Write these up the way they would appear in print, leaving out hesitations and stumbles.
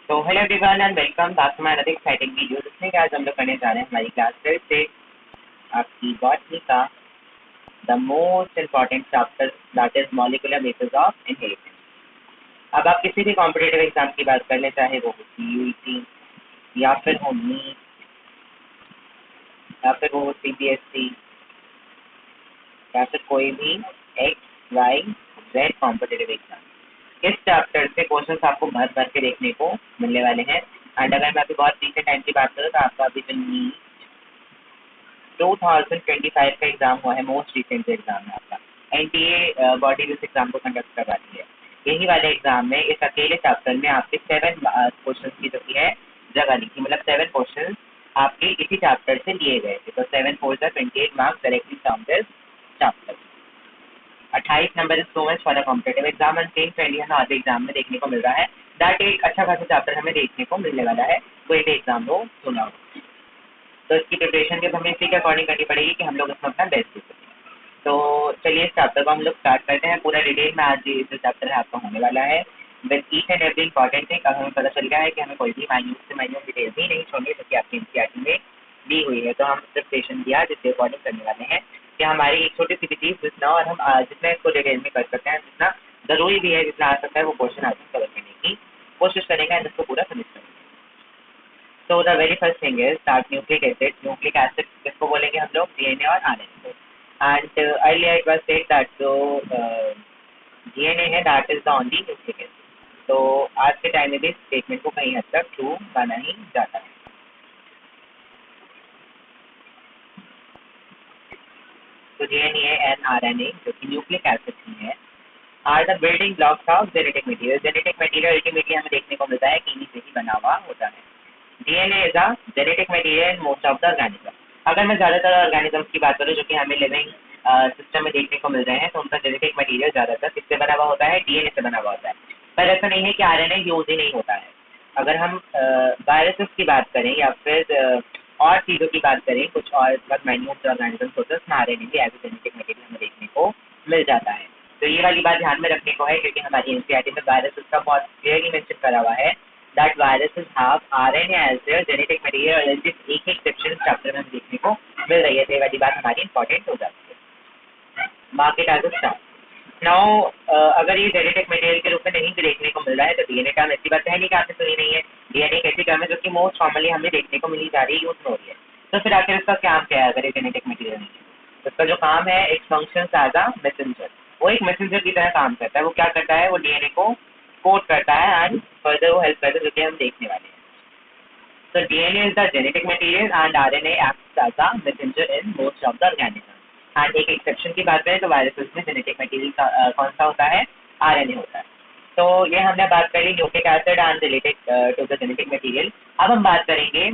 तो hello everyone and welcome back to my another exciting video जिसमें कि आज हम लोग करने जा रहे हैं हमारी क्लास 12 से आपकी बॉटनी का the most important chapter that is molecular basis of inheritance. अब आप किसी भी कॉम्पिटिटिव एग्जाम की बात कर लें, चाहे वो हो CUET या फिर हो नीट या फिर वो CBSE या फिर कोई भी XYZ कॉम्पिटिटिव एग्जाम, इस चैप्टर से क्वेश्चंस आपको भर भर के देखने को मिलने वाले हैं। एंड अगर मैं अभी बहुत रिसेंट टाइम की बात करूँ तो आपका अभी जो नीट 2025 का एग्जाम हुआ है, मोस्ट रिसेंट एग्जाम है आपका, NTA बॉडी इस एग्जाम को कंडक्ट करवाती है। यही वाले एग्जाम में इस अकेले चैप्टर में आपके 7 क्वेश्चन की जो है जगह ली थी, मतलब 7 क्वेश्चन आपके इसी चैप्टर से लिए गए थे। तो 7 4 28 marks directly from this chapter. 28 number is so much for the competitive exam and same trend यहाँ आधे एग्जाम में देखने को मिल रहा है। दैट एक अच्छा खासा चैप्टर हमें देखने को मिलने वाला है, कोई भी एग्जाम हो सुना हो। तो इसकी प्रिपरेशन जब हमें इसी के अकॉर्डिंग करनी पड़ेगी कि हम लोग उसमें अपना बेस्ट दे सकें। तो चलिए इस चैप्टर को हम लोग स्टार्ट करते हैं। पूरा डिटेल में आज ये जो चैप्टर है आपका होने वाला है with each and every important thing. अब हमें पता चल गया है कि हमें कोई भी माइन्यूट से माइन्यूट डिटेल भी नहीं छोड़नी जो कि आपकी NCERT में दी हुई है। तो हम प्रिपरेशन दिया जिसके अकॉर्डिंग करने वाले हैं कि हमारी एक छोटी सी चीज़ जितना और हम जितना इसको डिटेल में कर सकते हैं, जितना ज़रूरी भी है, जितना आ सकता है वो क्वेश्चन आज हम कवर करने की कोशिश करेंगे एंड इसको पूरा फिनिश करेंगे। So the very first thing is that nucleic acid. Nucleic acid किसको बोलेंगे हम लोग? DNA और RNA को। And earlier it was said that जो DNA है that is the only nucleic acid. तो आज के टाइम में भी स्टेटमेंट को कहीं हद तक ट्रू माना ही जाता है। तो DNA and RNA जो कि न्यूक्लिक एसिड ही है are the building blocks of genetic material. Genetic material ultimately हमें देखने को मिलता है कि इन्हीं से ही बना हुआ होता है। DNA is a genetic material in most of the organism। अगर मैं ज़्यादातर ऑर्गेनिजम्स की बात करूँ जो कि हमें लिविंग सिस्टम में देखने को मिल रहे हैं, तो उनका जेनेटिक मटेरियल ज़्यादातर किससे बना हुआ होता है? DNA से बना हुआ होता है। पर ऐसा नहीं है कि RNA यूज ही नहीं होता है। अगर हम वायरसेस की बात करें या फिर और चीज़ों की बात करें, कुछ और बहुत माइन्यूट ऑर्गेनिजम्स होते हैं, उसमें RNA भी एज ए जेनेटिक मटेरियल हमें देखने को मिल जाता है। तो ये वाली बात ध्यान में रखने को है क्योंकि हमारी NCERT में वायरसेस का बहुत क्लियरली मेंशन करा हुआ है that viruses have RNA as their genetic material। जिस एक सेक्शन चैप्टर में हम देखने को मिल रही है, तो ये वाली बात हमारी इंपॉर्टेंट हो जाती है। Market as a staff. Now अगर ये जेनेटिक मटेरियल के रूप में नहीं भी देखने को मिल रहा है तो DNA टर्म ऐसी बात है नहीं कि आपने सुनी नहीं है। DNA एक ऐसी टर्म है जो कि मोस्ट कॉमनली हमें देखने को मिली जा रही है, यूज हो रही है। तो फिर आखिर इसका काम क्या है अगर ये जेनेटिक मटेरियल नहीं है? तो इसका जो काम है, एक फंक्शन एज अ मैसेंजर। वो एक मैसेंजर की तरह काम करता है। वो क्या करता है? वो DNA को कोड करता है एंड फर्दर वो हेल्प करता है, जो कि हम देखने वाले हैं। So DNA is the genetic material and RNA acts as a messenger in most of the organisms। And एक एक्सेप्शन की बात करें तो वायरसेस में जेनेटिक मटेरियल कौन सा होता है? RNA होता है। तो ये हमने बात करी nucleic acid and related to the genetic material. अब हम बात करेंगे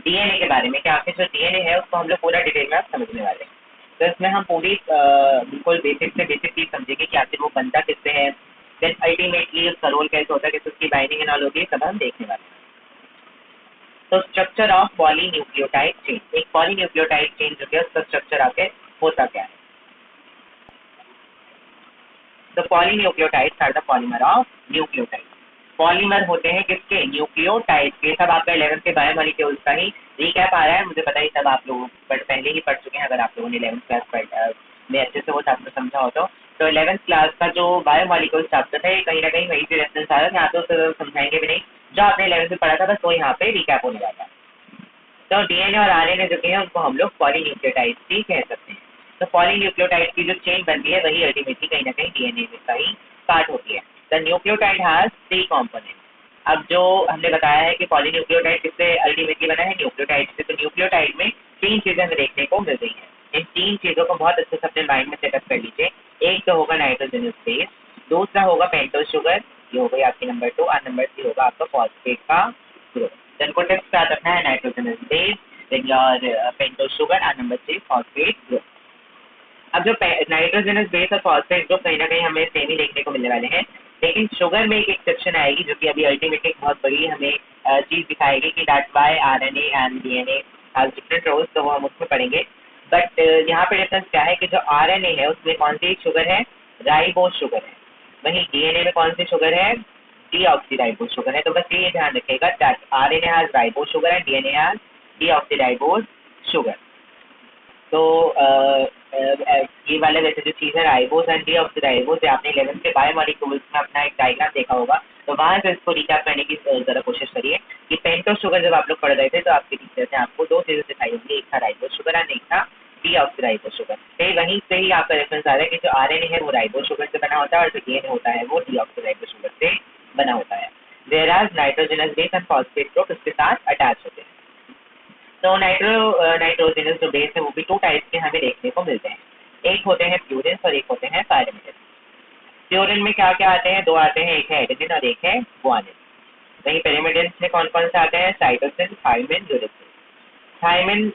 DNA के बारे में कि आखिर जो DNA है उसको हम लोग पूरा डिटेल में समझने वाले हैं। तो इसमें हम पूरी बिल्कुल बेसिक से बेसिक चीज समझेंगे कि आखिर वो बनता किससे है, देन अल्टीमेटली उसका रोल कैसे होता है, कैसे उसकी बाइंडिंग एंड ऑल होती है, सब हम देखने वाले हैं। तो स्ट्रक्चर ऑफ पॉलीन्यूक्लियोटाइड चेन। एक पॉलीन्यूक्लियोटाइड चेन जो है उसका स्ट्रक्चर आके होता क्या है? तो polynucleotides are the polymer of nucleotide. Polymer होते हैं किसके? न्यूक्लियोटाइड के। सब आपका 11th के बायोमॉलिक्यूल्स का ही रिकैप आ रहा है, मुझे पता ही सब आप लोग पहले ही पढ़ चुके हैं अगर आप लोगों ने 11th क्लास में अच्छे से वो चैप्टर समझा हो तो 11th क्लास का जो बायोमॉलिक्यूल्स चैप्टर है कहीं ना कहीं वही से रेफरेंस आ रहा है। यहाँ तो समझाएंगे भी नहीं, जो आपने 11th में पढ़ा था बस वो यहाँ पे रिकैप होने वाला है। तो DNA और RNA जो है उनको हम लोग पॉलीन्यूक्लियोटाइड भी कह सकते हैं। तो पॉलीन्यूक्लियोटाइड की जो चेन बनती है वही अल्टीमेटली कहीं ना कहीं DNA का ही पार्ट होती है। The nucleotide has 3 component. अब जो हमने बताया है कि पॉलीन्यूक्लियोटाइड किससे अल्टीमेटली बना है? न्यूक्लियोटाइड से। तो न्यूक्लियोटाइड में 3 चीजें हमें देखने को मिल रही है। इन 3 चीजों को बहुत अच्छे से अपने माइंड में सेटअप कर लीजिए। एक तो होगा नाइट्रोजनस बेस, दूसरा होगा पेंटोज शुगर, ये हो गई आपकी नंबर 2, और नंबर 3 होगा आपका फॉस्फेट का ग्रुप। then को टिप्स याद रखना है, nitrogenous base, then your pentose sugar, और नंबर 3 फॉस्फेट ग्रुप। अब जो नाइट्रोजनस बेस और फॉस्फेट ग्रुप कहीं ना कहीं हमें सेम ही देखने को मिलने वाले हैं, लेकिन शुगर में एक एक्सेप्शन आएगी जो कि अभी अल्टीमेटली बहुत बड़ी हमें चीज दिखाएगी कि that why RNA and DNA has different roles, तो वो हम उसमें पढ़ेंगे। बट यहाँ पे डिफरेंस क्या है कि जो RNA है उसमें कौन सी शुगर है? राइबोज शुगर है। वहीं DNA में कौन सी शुगर है? डीऑक्सीराइबोज शुगर है। तो बस ये ध्यान रखिएगा that RNA has ribose sugar and DNA has deoxyribose sugar. तो ये वाले वैसे जो चीज़ है राइबोज एंड डीऑक्सीराइबोज, आपने 11th के बायोमॉलिक्यूल्स में अपना एक डायग्राम देखा होगा, तो वहाँ से इसको रिकैप करने की ज़रा कोशिश करिए कि पेंटोज शुगर जब आप लोग पढ़ रहे थे तो आपके टीचर्स ने आपको दो चीज़ें सिखाई होंगी, एक था राइबोज शुगर एंड एक था डीऑक्सीराइबोज शुगर। तो वहीं से ही आपका रेफरेंस आ रहा है कि जो आरएनए है वो राइबोज शुगर से बना होता है और जो डीएनए होता है वो डीऑक्सीराइबोज शुगर से बना होता है। Whereas nitrogenous base and phosphate group इसके साथ अटैच होते हैं। तो नाइट्रोजनस जो बेस है वो भी टू टाइप्स के हमें देखने को मिलते हैं, एक होते हैं प्यूरिन्स और एक होते हैं पायरिमिडिन्स। प्यूरिन में क्या क्या आते हैं, दो आते हैं, एक है एडेनिन और एक है ग्वानिन। वहीं पिरिमिडिन्स में कौन कौन से आते हैं, साइटोसिन, थायमिन, यूरेसिल। थायमिन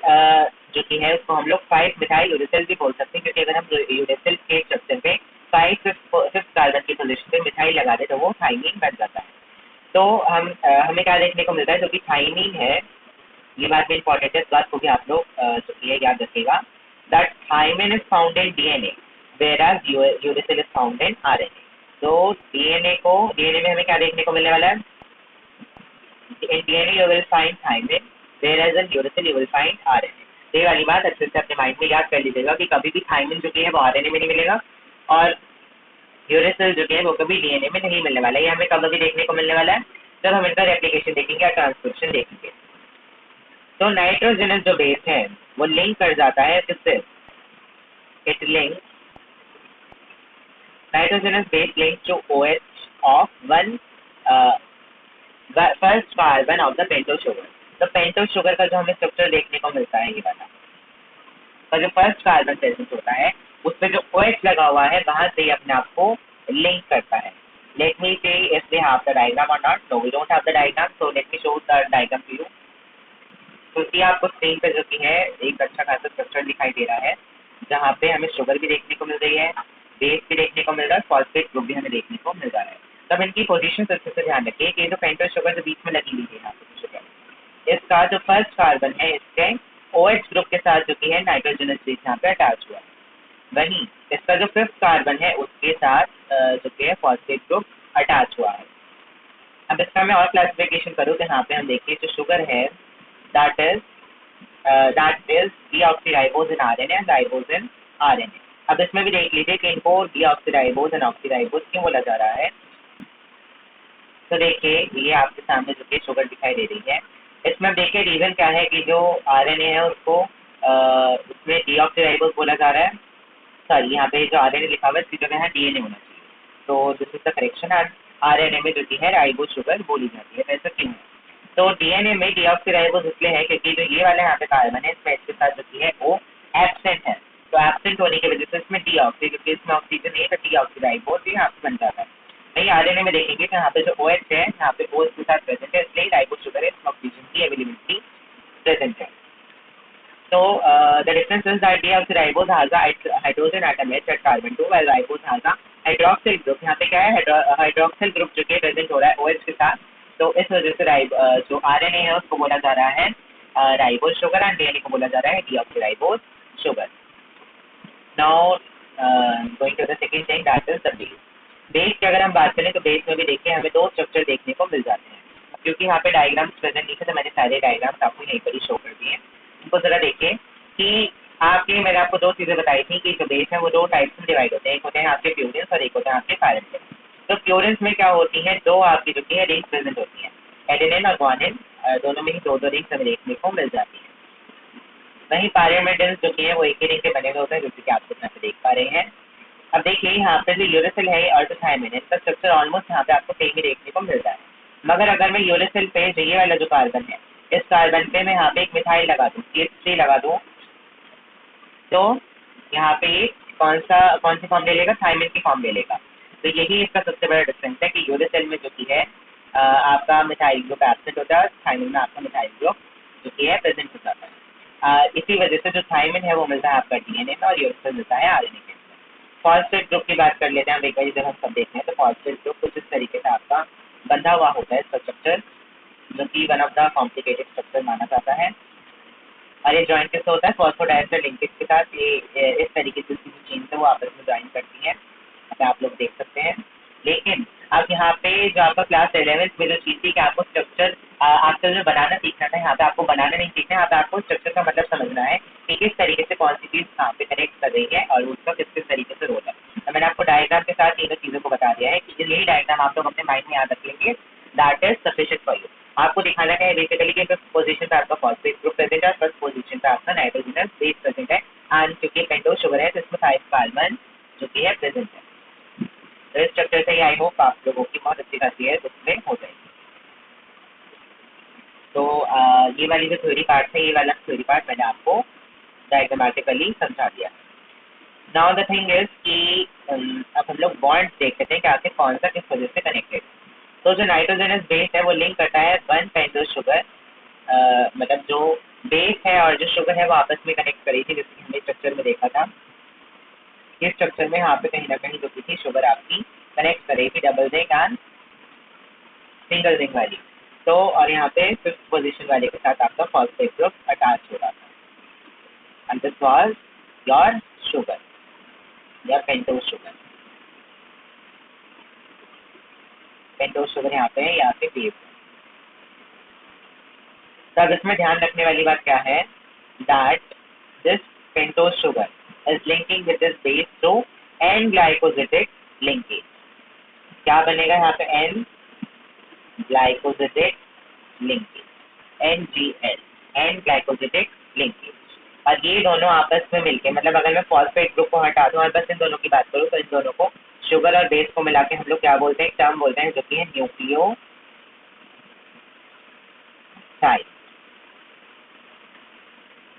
जो कि है उसको हम लोग 5 मिथाइल यूरेसिल भी बोल सकते हैं, क्योंकि अगर हम यूरेसिल के स्ट्रक्चर में 5 फिफ्थ कार्बन की पोजीशन पे मिथाइल लगा दें तो वो थायमिन बन जाता है। तो हमें क्या देखने को मिलता है, जो कि थायमिन है, ये बात भी इंपॉर्टेंट है, इस बात को भी आप लोग जो कि याद रखिएगा that thymine is found in DNA whereas uracil is found in RNA. तो डीएनए में हमें क्या देखने को मिलने वाला है, in DNA you will find thymine whereas in uracil you will find RNA. तो ये वाली बात अच्छे से अपने माइंड में याद कर लीजिएगा कि कभी भी थायमिन जो कि है वो आरएनए में नहीं मिलेगा और यूरेसिल जो कि है वो कभी डीएनए में नहीं मिलने वाला है। ये हमें कब भी देखने को मिलने वाला है, जब हम इनका रेप्लिकेशन देखेंगे या ट्रांसक्रिप्शन देखेंगे। तो नाइट्रोजनस जो बेस है वो लिंक कर जाता है किससे, it link nitrogenous base link to OH of one first carbon of the pentose sugar. तो पेंटोज शुगर का जो हमें स्ट्रक्चर देखने को मिलता है, ये वाला तो जो फर्स्ट कार्बन प्रेजेंट होता है उस पर जो OH लगा हुआ है वहां से ही अपने आप को लिंक करता है। Let me see if they have the diagram और not. No we don't have the diagram, so let me show the diagram to you. क्योंकि आपको स्क्रीन पे जो कि है एक अच्छा खासा स्ट्रक्चर दिखाई दे रहा है, जहाँ पे हमें शुगर भी देखने को मिल रही है, बेस भी देखने को मिल रहा है, फॉस्फेट ग्रुप भी हमें देखने को मिल रहा है। तब इनकी पोजीशन अच्छे से ध्यान रखिए कि जो पेंटोज शुगर जो बीच में लगी हुई है यहाँ पे शुगर, इसका जो फर्स्ट कार्बन है इसके OH ग्रुप के साथ जो कि है नाइट्रोजनस बेस यहाँ पे अटैच हुआ है, वहीं इसका जो फिफ्थ कार्बन है उसके साथ जो कि है फॉस्फेट ग्रुप अटैच हुआ है। अब इसका मैं और क्लासिफिकेशन करूँ तो यहाँ पे हम देखिए जो शुगर है that is deoxyribose in RNA and ribose in RNA। अब इसमें भी देख लीजिए कि इनको deoxyribose and oxyribose क्यों बोला जा रहा है। तो देखिए ये आपके सामने जो कि शुगर दिखाई दे रही है, इसमें देखिए रीजन क्या है कि जो RNA है उसको उसमें deoxyribose बोला जा रहा है, सॉरी यहाँ पे जो RNA लिखा हुआ है इसकी जगह है DNA होना चाहिए। तो this is the correction, and RNA में जो कि है राइबोज शुगर बोली जाती है, ऐसा क्यों है। तो डीएनए में डीऑक्सीराइबोज इसलिए है क्योंकि जो ये वाले यहाँ पे कार्बन है इसमें इसके साथ जो कि है वो एब्सेंट है। तो एब्सेंट होने की वजह से इसमें डीऑक्सी, क्योंकि इसमें ऑक्सीजन नहीं है तो डीऑक्सीराइबोज भी यहाँ पे बन जाता है। वहीं आरएनए में देखेंगे तो यहाँ पे जो OH है यहाँ पे O इसके साथ प्रेजेंट है, इसलिए राइबोज शुगर है, इसमें ऑक्सीजन की अवेलेबिलिटी प्रेजेंट है। So the difference is that deoxyribose has a hydrogen atom H at carbon 2 while ribose has a hydroxyl group। यहाँ पे क्या है, हाइड्रोक्सिल ग्रुप जो कि प्रेजेंट हो रहा है OH के साथ, तो इस वजह से जो RNA है उसको बोला जा रहा है राइबोज शुगर एंड डीएनए को बोला जा रहा है deoxyribose sugar. Now going to the second thing that is the base. Base की अगर हम बात करें तो बेस में भी देखिए हमें दो स्ट्रक्चर देखने को मिल जाते हैं। क्योंकि यहाँ पे डायग्राम्स प्रेजेंट नहीं थे तो मैंने सारे डायग्राम्स आपको यहीं पर ही शो कर दिए। इनको जरा देखिए कि मैंने आपको दो चीज़ें बताई थी कि जो बेस है वो दो टाइप्स में डिवाइड होते हैं, एक होते हैं आपके प्यूरिन्स और एक होते हैं आपके पायरिमिडिन्स। तो प्यूरिन्स में क्या होती है, दो आपकी जो कि है रिंग्स प्रेजेंट होती हैं, एडेनिन और ग्वानिन, दोनों में ही दो रिंग्स हमें देखने को मिल जाती है। वहीं पायरिमिडिन्स जो कि है वो एक ही रिंग के बने हुए होते हैं, जैसे कि आप यहाँ पे देख पा रहे हैं। अब देखिए यहाँ पे जो यूरेसिल है और जो थायमिन है इसका स्ट्रक्चर ऑलमोस्ट यहाँ पे आपको सेम ही देखने को मिलता है। मगर अगर मैं यूरेसिल पे ये वाला जो कार्बन है इस कार्बन पे मैं यहाँ पे एक मिथाइल लगा दूँ, CH3 लगा दूँ, तो यहाँ पे कौन सी फॉर्म ले लेगा, थायमिन की फॉर्म ले लेगा। तो यही इसका सबसे बड़ा डिफरेंस है कि यूरेसिल में जो कि है आपका मिथाइल ग्रुप एब्सेंट होता है, थायमिन में आपका मिथाइल ग्रुप जो कि है प्रेजेंट हो जाता है। इसी वजह से जो थायमिन है वो मिलता है आपका डीएनए में और यूरेसिल मिलता है आरएनए के। फॉस्फेट ग्रुप की बात कर लेते हैं हम एक बार, जब हम सब देखते हैं तो फॉस्फेट ग्रुप कुछ इस तरीके से आपका बंधा हुआ होता है इसका स्ट्रक्चर, जो कि one of the complicated structure माना जाता है। और ये ज्वाइन किससे होता है, फॉस्फोडाइस्टर लिंकेज के साथ ये इस तरीके से चेन से वो आपस में ज्वाइन करती है, आप लोग देख सकते हैं। लेकिन अब यहाँ पे जो आपका क्लास 11th में जो चीज़ थी कि आपको स्ट्रक्चर आपको जो बनाना सीखना था, यहाँ पे आपको बनाना नहीं सीखना है, यहाँ पे आपको स्ट्रक्चर का मतलब समझना है कि किस तरीके से कौन सी चीज़ कहाँ पे कनेक्ट कर रही है और उसका किस किस तरीके से रोल है। तो मैंने आपको डायग्राम के साथ तीनों चीज़ों को बता दिया है कि यही डायग्राम आप लोग अपने माइंड में याद रख लेंगे, that is sufficient for you. आपको दिखाना है बेसिकली कि फर्स्ट पोजीशन पे आपका फॉस्फेट ग्रुप प्रेजेंट है, फर्स्ट पोजीशन पे आपका नाइट्रोजनस बेस प्रेजेंट है, एंड क्योंकि पेंटोज शुगर है तो इसमें 5 कार्बन जो कि है प्रेजेंट है। तो इस स्ट्रक्चर से ही आई होप आप लोगों की बहुत अच्छी खासी है उसमें हो जाएगी। तो ये वाली जो थ्योरी पार्ट है, ये वाला थ्योरी पार्ट मैंने आपको डायग्रामेटिकली समझा दिया। नाउ द थिंग इज कि अब हम लोग बॉन्ड्स देख लेते हैं कि आखिर कौन सा किस वजह से कनेक्टेड। तो जो नाइट्रोजनस बेस है वो लिंक करता है 1 पेंटोज शुगर, मतलब जो बेस है और जो शुगर है वो आपस में कनेक्ट करी थी, जैसे कि हमने स्ट्रक्चर में देखा था। इस स्ट्रक्चर में यहाँ पे कहीं ना कहीं जो थी शुगर आपकी कनेक्ट कर रही थी double ring and single ring वाली। तो और यहाँ पे 5th पोजीशन वाले के साथ आपका फॉस्फेट ग्रुप अटैच हो रहा था, and this was your sugar या पेंटोज शुगर। पेंटोज शुगर यहाँ पे है, यहाँ पे बेस है। तब इसमें ध्यान रखने वाली बात क्या है, that this pentose sugar is linking with this base through N-glycosidic linkage। क्या बनेगा यहाँ पे N glycosidic linkage, NGL, N-glycosidic linkage। और ये दोनों आपस में मिलके, मतलब अगर मैं फॉस्फेट ग्रुप को हटा दूँ और बस इन दोनों की बात करूँ तो इन दोनों को शुगर और बेस को मिला के हम लोग क्या बोलते हैं, एक टर्म बोलते हैं जो कि है न्यूक्लियोसाइड।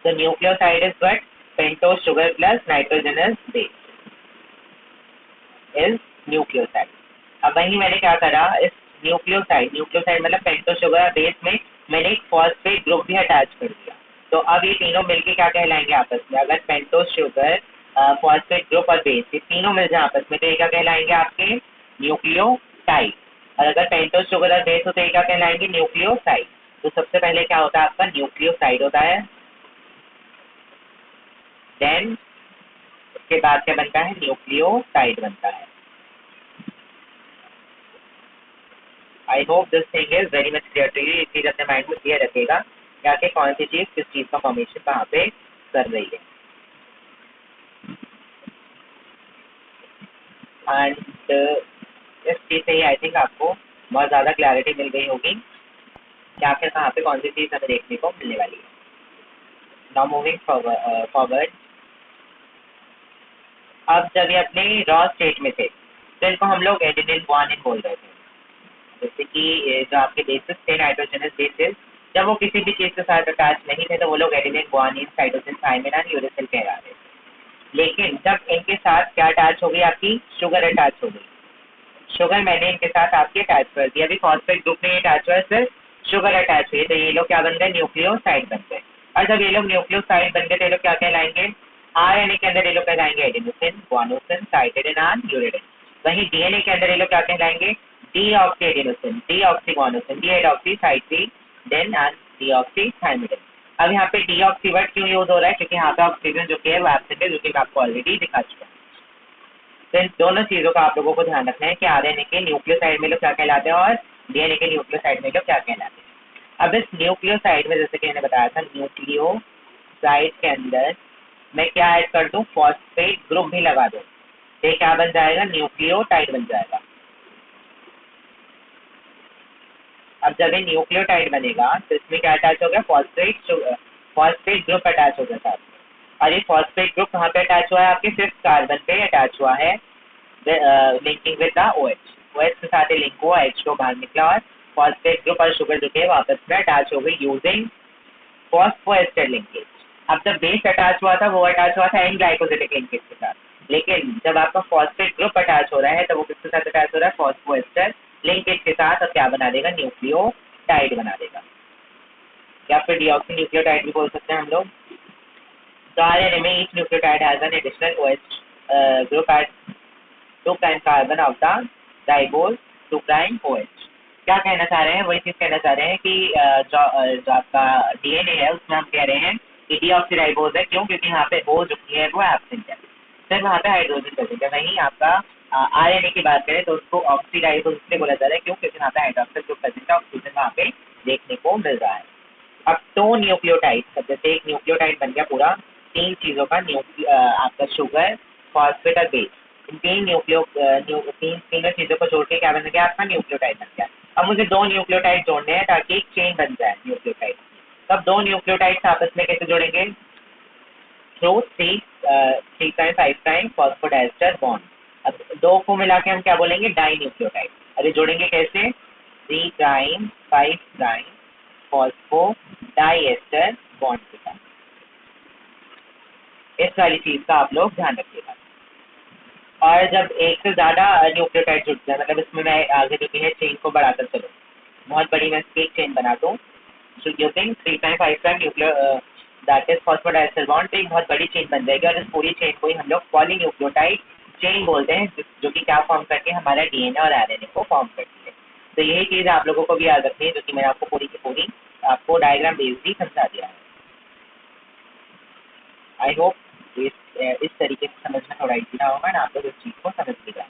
तो nucleoside is what, pentose sugar plus nitrogenous base is nucleoside. अब वही मैंने क्या करा, इस न्यूक्लियोसाइड मतलब पेंटोज शुगर बेस में मैंने एक फॉस्फेट ग्रुप भी अटैच कर दिया। तो अब ये तीनों मिलके क्या कहलाएंगे आपस में, अगर पेंटोज शुगर फॉस्फेट ग्रुप और बेस ये तीनों मिल जाए आपस में तो ये क्या कहलाएंगे आपके न्यूक्लियोटाइड। और अगर पेंटोज शुगर और बेस हो तो ये क्या कहलाएंगे न्यूक्लियोसाइड। तो सबसे पहले क्या होता है आपका न्यूक्लियोसाइड होता है, देन उसके बाद क्या बनता है न्यूक्लियोटाइड बनता है। I hope this thing is very much clear to you. ये चीज अपने माइंड में क्लियर रखेगा कि आगे कौन सी चीज किस चीज का फॉर्मेशन कहाँ पे कर रही है। एंड इस चीज से ही आई थिंक आपको बहुत ज़्यादा क्लैरिटी मिल गई होगी कि आखिर कहाँ पे कौन सी चीज़ हमें देखने को मिलने वाली है। नाउ मूविंग फॉरवर्ड, अब जब ये अपने रॉ स्टेट में थे तो इनको हम लोग एडेनिन ग्वानिन बोल रहे थे। जैसे कि जो आपके बेसिस थे नाइट्रोजनस बेसिस, जब वो किसी भी चीज़ के साथ अटैच नहीं थे तो वो लोग adenine guanine cytosine thymine and uracil कहला रहे थे। लेकिन जब इनके साथ क्या अटैच हो गई, आपकी शुगर अटैच हो गई, शुगर मैंने इनके साथ आपके अटैच कर दिया, अभी फॉस्फेट ग्रुप में अटैच हुआ है, सिर्फ शुगर अटैच हुई, तो ये लोग क्या बन गए न्यूक्लियोसाइड बन गए। और जब ये लोग न्यूक्लियोसाइड बन गए तो ये लोग क्या कहलाएंगे, आरएनए के अंदर ये लोग कहलाएंगे adenosine, guanosine, cytosine and uracil. वहीं डीएनए के अंदर ये लोग क्या कहलाएंगे deoxy adenosine, deoxy guanosine, deoxy cytosine and deoxy thymine. अब यहाँ पे डीऑक्सी वर्ड क्यों यूज हो रहा है, क्योंकि यहाँ पे ऑक्सीजन जो कि है वो एब्सेंट है, जो कि मैं आपको ऑलरेडी दिखा चुका हूँ। तो इन दोनों चीज़ों का आप लोगों को ध्यान रखना है कि आरएनए के न्यूक्लियोसाइड में लोग क्या कहलाते हैं और डीएनए के न्यूक्लियोसाइड में लोग क्या कहलाते हैं। अब इस न्यूक्लियोसाइड में जैसे कि मैंने बताया था, न्यूक्लियोसाइड के अंदर मैं क्या ऐड कर दूं, फॉस्फेट ग्रुप भी लगा दूं, तो ये क्या बन जाएगा न्यूक्लियोटाइड बन जाएगा। अब जब ये न्यूक्लियोटाइड बनेगा तो इसमें क्या अटैच हो गया, फॉस्फेट ग्रुप अटैच हो गया साथ में। और ये फॉस्फेट ग्रुप कहाँ पे अटैच हुआ है, आपके 5th कार्बन पे अटैच हुआ है, linking with the OH। OH के साथ लिंक हुआ, H2 बाहर निकला और फॉस्फेट ग्रुप और शुगर जो है वापस में अटैच हो गई यूजिंग फॉस्फोएस्टर लिंकेज। अब जब बेस अटैच हुआ था वो अटैच हुआ था एन ग्लाइकोसिडिक लिंकेज के साथ, लेकिन जब आपका फॉस्फेट ग्रुप अटैच हो रहा है तो वो किसके साथ अटैच हो रहा है, फॉस्फोएस्टर लिंकेज के साथ, और क्या बना देगा न्यूक्लियोटाइड बना देगा, या फिर डीऑक्सी न्यूक्लियोटाइड भी बोल सकते हैं हम लोग। तो आरएनए में each nucleotide has an additional OH group at 2' carbon of the ribose 2' OH। क्या कहना चाह रहे हैं, वही चीज़ कहना चाह रहे हैं कि जो आपका डीएनए है उसमें हम कह रहे हैं कि डीऑक्सीराइबोज है, क्यों, क्योंकि यहाँ पे O जो है वो एब्सेंट है, सिर्फ वहाँ पे हाइड्रोजन प्रेजेंट है। वहीं आपका आरएनए की बात करें तो उसको ऑक्सीडाइज इसलिए बोला जाता है क्यों, क्योंकि वहाँ पे हाइड्रोक्साइड जो प्रेजेंट है ऑक्सीजन वहाँ पे देखने को मिल रहा है। अब तो न्यूक्लियोटाइड, जैसे एक न्यूक्लियोटाइड बन गया पूरा 3 चीज़ों का, आपका शुगर, फॉस्फेट और बेस, इन तीनों चीज़ों को जोड़ के क्या बन गया आपका न्यूक्लियोटाइड बन गया। अब मुझे 2 न्यूक्लियोटाइड जोड़ने हैं ताकि एक चेन बन जाए न्यूक्लियोटाइड। तब 2 न्यूक्लियोटाइड्स आपस में कैसे जोड़ेंगे? Through 3' 5' phosphodiester bond. अब 2 को मिला के हम क्या बोलेंगे? Di nucleotide. अरे जोड़ेंगे कैसे? 3' 5' फॉस्फोडाइएस्टर बॉन्ड के साथ। इस वाली चीज़ का आप लोग ध्यान रखिएगा। और जब एक से ज़्यादा न्यूक्लियोटाइड जुड़ जाए, मतलब इसमें मैं आगे जो है चेन को बढ़ाकर चलो, बहुत बड़ी मैं इसकी एक चेन बना दूँ using 3' 5' nucleo that is phosphodiester bond, तो एक बहुत बड़ी चेन बन जाएगी और इस पूरी चेन को ही हम लोग पॉलीन्यूक्लियोटाइड चेन बोलते हैं, जो कि क्या फॉर्म करके हमारा डीएनए और आरएनए को फॉर्म करती है। तो यही चीज़ आप लोगों को भी याद रखनी है, जो कि मैंने आपको पूरी की पूरी आपको डायग्राम बेस्ड ही समझा दिया है। आई होप इस तरीके से समझना थोड़ा इजी रहा होगा ना, आप लोग इस चीज़ को समझ लीजिए।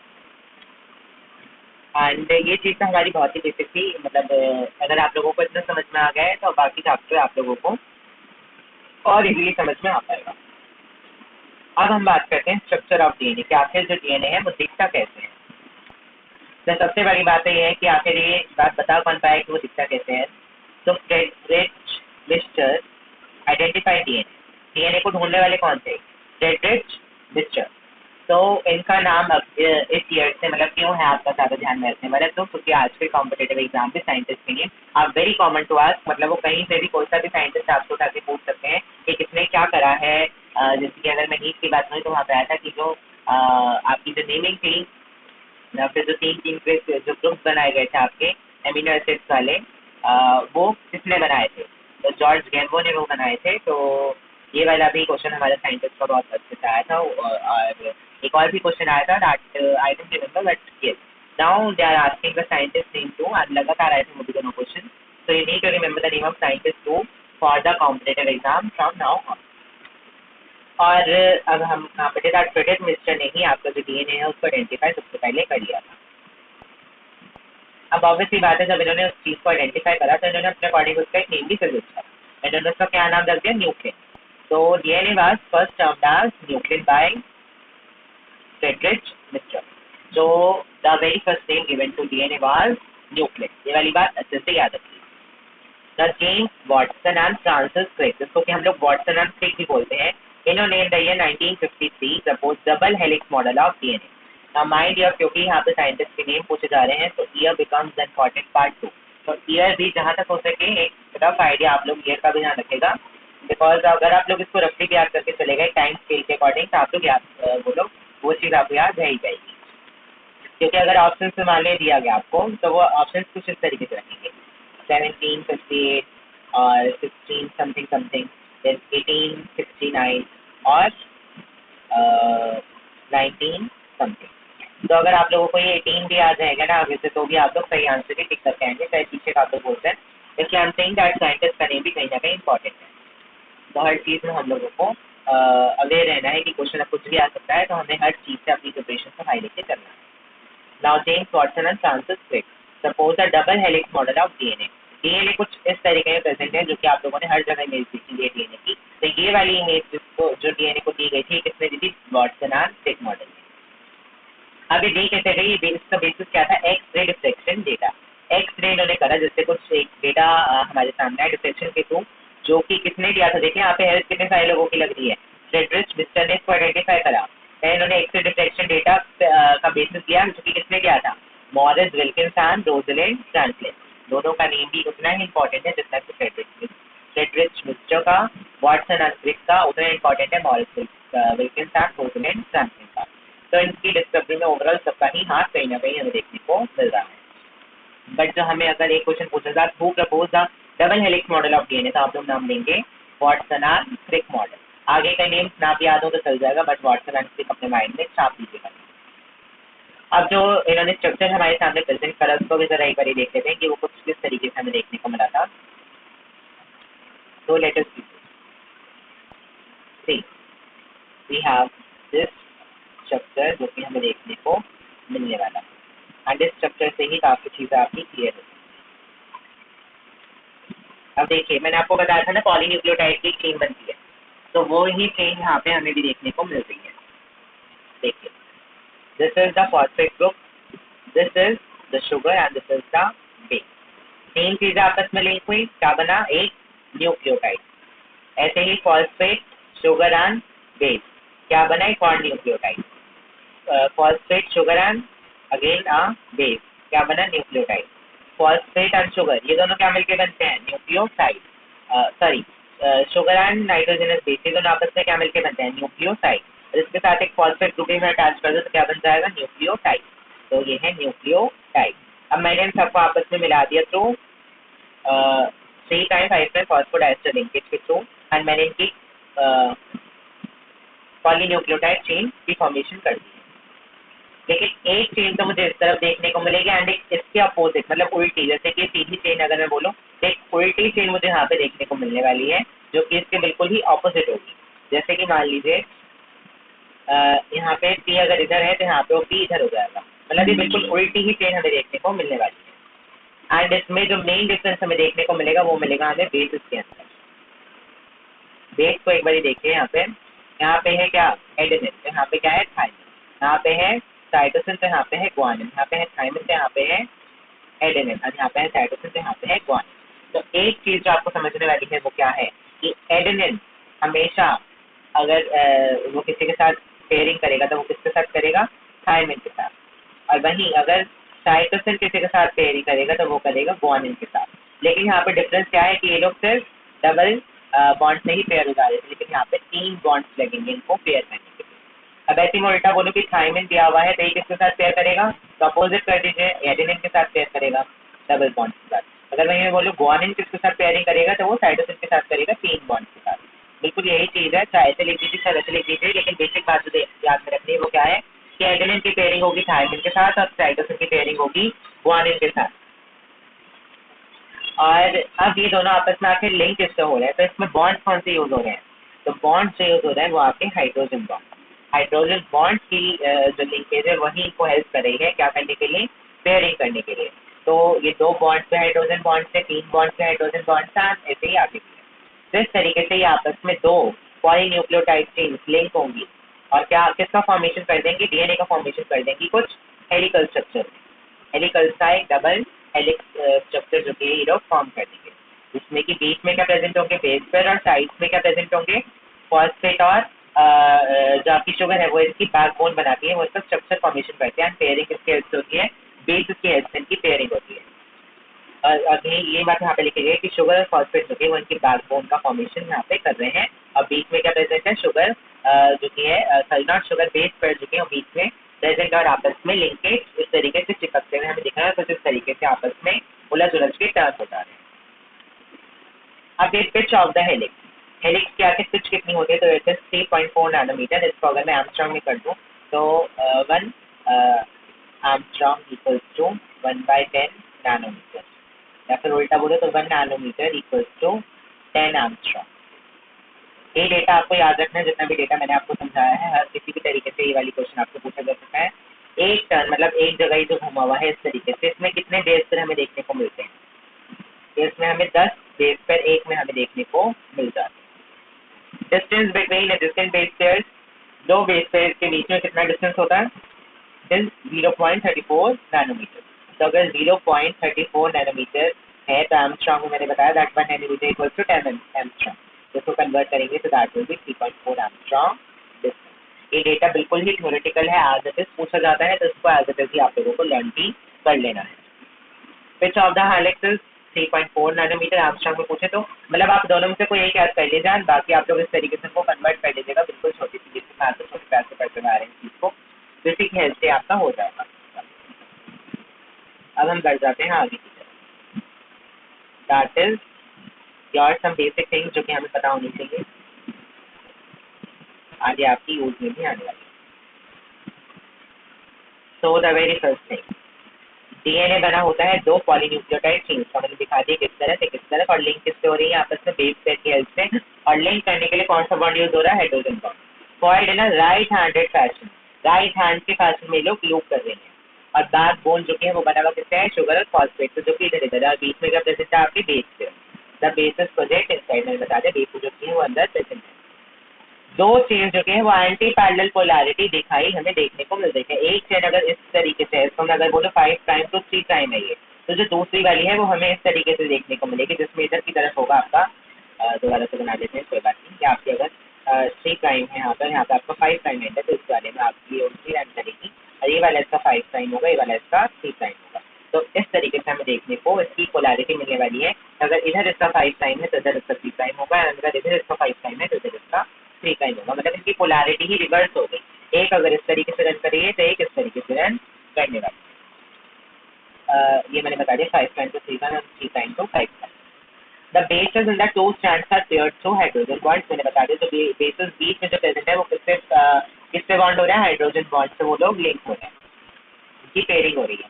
एंड ये चीज़ तो हमारी बहुत ही बेसिक थी, मतलब अगर आप लोगों को इतना समझ में आ गया है तो बाकी चैप्टर आप लोगों को और इजीली समझ में आ पाएगा। अब हम बात करते हैं स्ट्रक्चर ऑफ डीएनए कि आखिर जो डीएनए है वो दिखता कैसे है। तो सबसे बड़ी बात ये है कि आखिर ये बात बता कौन पाए कि वो दिखता कैसे है। तो Friedrich mister identify DNA, DNA को ढूंढने वाले कौन थे? Friedrich Miescher. तो इनका नाम अब इस ईयर से मतलब क्यों है आपका ज़्यादा ध्यान में रखने वाला, तो क्योंकि आज के कॉम्पिटेटिव एग्जाम पे साइंटिस्ट के लिए आप वेरी कॉमन टू आस्क, मतलब वो कहीं से भी कोई सा भी साइंटिस्ट आपको उठा के पूछ सकते हैं कि किसने क्या करा है। जैसे कि अगर मैं नीट की बात करूँ तो वहाँ पे आया था कि जो आपकी जो नेमिंग थी या फिर जो 3 जो ग्रुप्स बनाए गए थे आपके एमिनो एसिड्स वाले, वो किसने बनाए थे? तो जॉर्ज गैम्बो ने वो बनाए थे। तो ये वाला भी क्वेश्चन हमारे साइंटिस्ट का बहुत अच्छे से आया था। और एक और भी क्वेश्चन आया था that I don't remember but yes now they are asking the scientist name too, आज लगातार आए थे मुझे दोनों क्वेश्चन। तो you need to remember the name of scientist too for the competitive exam from now on. और अब हम कॉम्पिटेटिव फ्रेडरिक मिस्टर ने ही आपका जो डीएनए है उसको आइडेंटिफाई सबसे पहले कर लिया था। अब ऑब्वियसली बात है, जब इन्होंने उस चीज़ को आइडेंटिफाई करा तो इन्होंने अपने अकॉर्डिंग उसका एक नेम भी सजेस्ट करा। इन्होंने उसका क्या नाम रख दिया? न्यूक्लिन। तो DNA was first termed as nuclein by Friedrich Miescher. तो the very first name given to DNA was nuclein. ये वाली बात अच्छे से याद रखिए। The James Watson and Francis Crick, जिसको कि हम लोग वाटसन एंड क्रिक भी बोलते हैं, इन्होंने in the year 1953 propose double helix model of DNA. Now mind year, क्योंकि यहाँ पे साइंटिस्ट के नेम पूछे जा रहे हैं तो year becomes the important part two. तो ईयर भी जहाँ तक हो सके एक रफ आइडिया आप लोग ईयर का भी ध्यान रखेगा, बिकॉज अगर आप लोग इसको रफली भी याद करके चले गए टाइम स्केल के अकॉर्डिंग तो आप लोग याद बोलो वो चीज़ आपको याद रह ही जाएगी। क्योंकि अगर ऑप्शन से मान ले दिया गया आपको तो वो ऑप्शन कुछ इस तरीके से रखेंगे 1758 और 16 समथिंग समथिंग, देन 1869 और 19 समथिंग। तो अगर आप लोगों को ये 18 भी आ जाएगा ना आगे से तो भी आप लोग सही आंसर ही टिक करके आएंगे, चाहे पीछे का आप लोग बोलते हैं। इसलिए I am saying that scientist का नेम भी कहीं ना कहीं इंपॉर्टेंट है। तो हर चीज़ में हम लोगों को अवेयर रहना है कि क्वेश्चन कुछ भी आ सकता है, तो हमें हर चीज़ से अपनी प्रिपरेशन को हाई लेके चलना है। Now James Watson and Francis Crick propose a double helix model of DNA. DNA कुछ इस तरीके में प्रेजेंट है जो कि आप लोगों ने हर जगह इमेज देखी है डीएनए की। तो ये वाली इमेज जिसको जो डीएनए को दी गई थी किसने दी थी? वाटसन एंड क्रिक मॉडल में। अब ये दी कैसे गई? इसका बेसिस क्या था? X ray diffraction data. X ray इन्होंने करा, जिससे कुछ एक डेटा हमारे सामने है डिफ्रेक्शन के थ्रू, जो कि किसने दिया था? देखिए यहाँ पे हेल्थ कितने सारे लोगों की लग रही है। फ्रेडरिच मिस्टर ने इसको आइडेंटिफाई करा, इन्होंने एक्स रे डिफ्रेक्शन डेटा का बेसिस दिया, जो कि किसने दिया था? Morris Wilkins and Rosalind Franklin. दोनों का नेम भी उतना ही इंपॉर्टेंट है जितना कि फ्रेडरिच मिस्टर का, वाटसन एंड क्रिक का उतना इंपॉर्टेंट है Morris Wilkins and Rosalind Franklin का। तो इनकी डिस्कवरी में ओवरऑल सबका ही हाथ कहीं ना कहीं हमें देखने को मिल रहा है। बट जो हमें अगर एक क्वेश्चन पूछा था who propose the double helix model of DNA, तो आप लोग नाम देंगे वाटसन एंड क्रिक मॉडल। आगे का नेम ना भी याद हो तो चल जाएगा, बट वाटसन एंड क्रिक अपने माइंड में छाप लीजिएगा। अब जो इन्होंने स्ट्रक्चर हमारे सामने प्रेजेंट करा उसको भी जरा एक बार देख लेते हैं कि वो कुछ किस तरीके से हमें देखने को मिला था। तो let us see we have this structure जो कि हमें देखने को एंड इस स्ट्रक्चर से ही काफ़ी चीज़ें आपकी क्लियर होती है। अब देखिए मैंने आपको बताया था ना पॉलीन्यूक्लियोटाइड की चेन बनती है, तो वो ही चेन यहाँ पे हमें भी देखने को मिल रही है। देखिए this is the phosphate group, this is the sugar and this is the base. तीन चीजें आपस में लिंक हुई, क्या बना, एक न्यूक्लियोटाइड। ऐसे ही फॉस्फेट, शुगर एंड बेस, क्या बना, एक और nucleotide. Phosphate, sugar and again base, क्या बना, न्यूक्लियोटाइड। फॉस्फेट एंड शुगर ये दोनों क्या मिलके बनते हैं, nucleoside. Sorry, sugar and nitrogenous base ये दोनों आपस में क्या मिलके बनते हैं, न्यूक्लियोसाइड। इसके साथ एक फॉस्फेट ग्रुप में अटैच कर दो तो क्या बन जाएगा, न्यूक्लियोटाइड। तो ये है न्यूक्लियोटाइड। अब मैंने इन सबको आपस में मिला दिया थ्रू 3'5' फॉस्फोडाइस्टर लिंकेज के थ्रू, एंड मैंने इनकी पॉलीन्यूक्लियोटाइड चेन की फॉर्मेशन कर दी है। लेकिन एक चेन तो मुझे इस तरफ देखने को मिलेगी एंड एक इसके अपोजिट मतलब उल्टी, जैसे कि सीधी चेन अगर मैं बोलूँ तो एक उल्टी चेन मुझे यहाँ पे देखने को मिलने वाली है जो कि इसके बिल्कुल ही ऑपोजिट होगी। जैसे कि मान लीजिए यहाँ पे पी अगर इधर है तो यहाँ पे वो पी इधर हो जाएगा, मतलब ये बिल्कुल उल्टी ही चेन हमें देखने को मिलने वाली है। एंड इसमें जो मेन डिफरेंस हमें देखने को मिलेगा वो मिलेगा हमें बेसिस के अंदर। बेस को एक बार देखिए, यहाँ पे है क्या, एडेनिन, तो यहाँ पे क्या है, थाइमिन। यहाँ पे है साइटोसिन, तो यहाँ पे है ग्वानिन। यहाँ पे है थाइमिन, तो यहाँ पे है एडेनिन, और यहाँ पे है साइटोसिन, तो यहाँ पे है ग्वानिन। तो एक चीज जो आपको समझने वाली है वो क्या है कि एडेनिन हमेशा अगर वो किसी के साथ पेयरिंग करेगा तो वो किसके साथ करेगा, थाइमिन के साथ। और वहीं अगर साइटोसिन किसी के साथ पेयरिंग करेगा तो वो करेगा ग्वानिन के साथ। लेकिन यहाँ पे डिफरेंस क्या है कि ये लोग सिर्फ डबल बॉन्ड से ही पेयर हो जा रहे थे, लेकिन यहाँ पे 3 बॉन्ड्स लगेंगे इनको पेयर करने के लिए। अब ऐसे में उल्टा बोलो कि थाइमिन दिया हुआ है तो ये किसके साथ पेयर करेगा, तो अपोजिट कर दीजिए, एडेनिन के साथ पेयर करेगा डबल बॉन्ड के साथ। अगर मैं ये बोलूँ ग्वानिन किसके साथ पेयरिंग करेगा तो वो साइटोसिन के साथ करेगा 3 बॉन्ड के साथ। बिल्कुल यही चीज़ है, चाहे ऐसे लिख दीजिए चाहे वैसे लिख दीजिए, लेकिन बेसिक बात जो याद में रखनी है वो क्या है कि एडेनिन की पेयरिंग होगी थाइमिन के साथ और साइटोसिन की पेयरिंग होगी ग्वानिन के साथ। और अब ये दोनों आपस में आखिर लिंक किससे हो रहे हैं, तो इसमें बॉन्ड कौन से यूज हो रहे हैं, तो बॉन्ड से यूज हो रहे हैं वो आपके हाइड्रोजन बॉन्ड। हाइड्रोजन बॉन्ड की जो लिंकेज है वही इनको हेल्प कर रही है क्या करने के लिए, पेयरिंग करने के लिए। तो ये 2 बॉन्ड पे हाइड्रोजन बॉन्ड से, 3 बॉन्ड पे हाइड्रोजन बॉन्ड से, ऐसे ही आगे भी है। तो इस तरीके से ये आपस में 2 पॉलीन्यूक्लियोटाइड चेन्स लिंक होंगी और क्या किसका फॉर्मेशन कर देंगे, डीएनए का फॉर्मेशन कर देंगी कुछ हेलिकल स्ट्रक्चर। हेलिकल का एक डबल हेलिक्स स्ट्रक्चर जो कि ये लोग फॉर्म कर देंगे, जिसमें कि बीच में क्या प्रेजेंट होंगे, बेस पेयर, और साइड्स में क्या प्रेजेंट होंगे, फॉस्फेट। और जो आपकी शुगर है वो इसकी बैकबोन बनाती है, वो इसका स्ट्रक्चर फॉर्मेशन करते हैं। पेयरिंग किसकी हेल्प से होती है, बेस की हेल्प से इनकी पेयरिंग होती है। और अभी ये बात यहाँ पे लिखी गई है कि शुगर और फॉस्फेट जो कि वो इनकी बैकबोन का फॉर्मेशन यहाँ पे कर रहे हैं। और बीच में क्या प्रेजेंट है, शुगर जो कि है, sorry not sugar, base pair जो कि है बीच में प्रेजेंट, और आपस में लिंकेज इस तरीके से चिपकते हुए हमें दिख रहा है, कुछ इस तरीके से आपस में उलझ उलझ के टर्न हो जा रहे हैं। अब ये pitch of the helix, helix की आखिर पिच कितनी होती है, तो इट इज 3.4 नैनोमीटर। इसको अगर मैं एंगस्ट्रॉम में कर दूँ तो 1 एंगस्ट्रॉम इक्वल्स टू 1/10 नैनोमीटर, या फिर उल्टा बोलो तो 1 नैनोमीटर इक्वल्स टू 10 एंगस्ट्रॉम। ये डेटा आपको याद रखना है, जितना भी डेटा मैंने आपको समझाया है हर किसी भी तरीके से ये वाली क्वेश्चन आपको पूछा जा सकता है। एक टर्न मतलब एक जगह ही जो घुमा हुआ है इस तरीके से, इसमें कितने बेस पर हमें देखने को मिलते हैं, इसमें हमें 10 बेस पर एक में हमें देखने को मिल जाते हैं। Distance between distant base pairs, 2 base pairs के बीच में कितना डिस्टेंस होता है, इज 0.34 नैनोमीटर। तो अगर 0.34 नैनोमीटर है तो एंगस्ट्रॉम में मैंने बताया that 1 nanometre equals to 10 angstrom. इसको कन्वर्ट करेंगे तो that will be 3.4 angstrom distance. ये डेटा बिल्कुल ही थ्योरेटिकल है, एज इट इज पूछा जाता है तो इसको एज इट इज ही आप लोगों को लर्न भी कर लेना है। Pitch of the helix is 3.4 nanometre, angstrom में पूछे तो मतलब आप दोनों में से कोई एक याद कर लीजिए, बाकी आप लोग इस तरीके से को कन्वर्ट कर लीजिएगा। बिल्कुल छोटी सी चीज के साथ छोटे प्यार से पढ़ते आ रहे हैं चीज को, बेसिक हेल्थ से आपका हो जाएगा। अब हम बढ़ जाते हैं आगे की तरफ, that is your some basic things जो कि हमें पता होनी चाहिए, आगे आपकी यूज में भी आने वाली। So the very first thing, DNA बना होता है 2 पॉलीन्यूक्लियोटाइड चेन्स का, मैंने दिखा दिया किस तरह से किस तरह, और लिंक किससे हो रही है आपस में, बेस पेयर की हेल्प से। और लिंक करने के लिए कौन सा बॉन्ड यूज हो रहा है, hydrogen bond. Formed in a right handed fashion, right hand के फैशन में लोग लूप कर रहे हैं। और बैक बोन जो कि है वो बना हुआ किससे है, शुगर और फॉस्फेट, तो जो कि इधर इधर है, बीच में क्या प्रेजेंट है आपके बेस से, द बेसिस प्रोजेक्ट इनसाइड, मैंने बता दिया बेस जो कि है वो अंदर प्रेजेंट है। दो चेन जो कि है वो एंटी पैरेलल पोलैरिटी दिखाई हमें देखने को मिल रही है। एक चेन अगर इस तरीके से है, इसको मैं अगर बोलो 5 प्राइम टू 3 प्राइम है ये, तो जो दूसरी वाली है वो हमें इस तरीके से देखने को मिलेगी, जिसमें इधर की तरफ होगा आपका, दोबारा से बना देते हैं कोई बात नहीं, कि आपकी अगर 3 प्राइम है यहाँ पर आपका 5 प्राइम है, तो इस वाले में आपकी उल्टी रन करेगी, और ये वाला इसका 5 प्राइम होगा, ये वाला इसका 3 प्राइम होगा। तो इस तरीके से हमें देखने को इसकी पोलैरिटी मिलने वाली है। अगर इधर इसका 5 प्राइम है तो इधर इसका 3 प्राइम होगा, अगर इधर इसका 5 प्राइम है तो इधर इसका 3 प्राइम होगा, मतलब इसकी पोलैरिटी ही रिवर्स हो गई। एक अगर इस तरीके से रन करिए तो एक इस तरीके से रन करने वाली। ये मैंने बता दिया 5 प्राइम टू 3 प्राइम और 3 prime to 5 prime. The bases in the two strands are paired through hydrogen bonds, मैंने बता दिया। तो बेसेस बीच में जो प्रेजेंट है वो किससे बॉन्ड हो रहा है, हाइड्रोजन बॉन्ड से वो लोग लिंक हो रहे हैं, उनकी पेयरिंग हो रही है।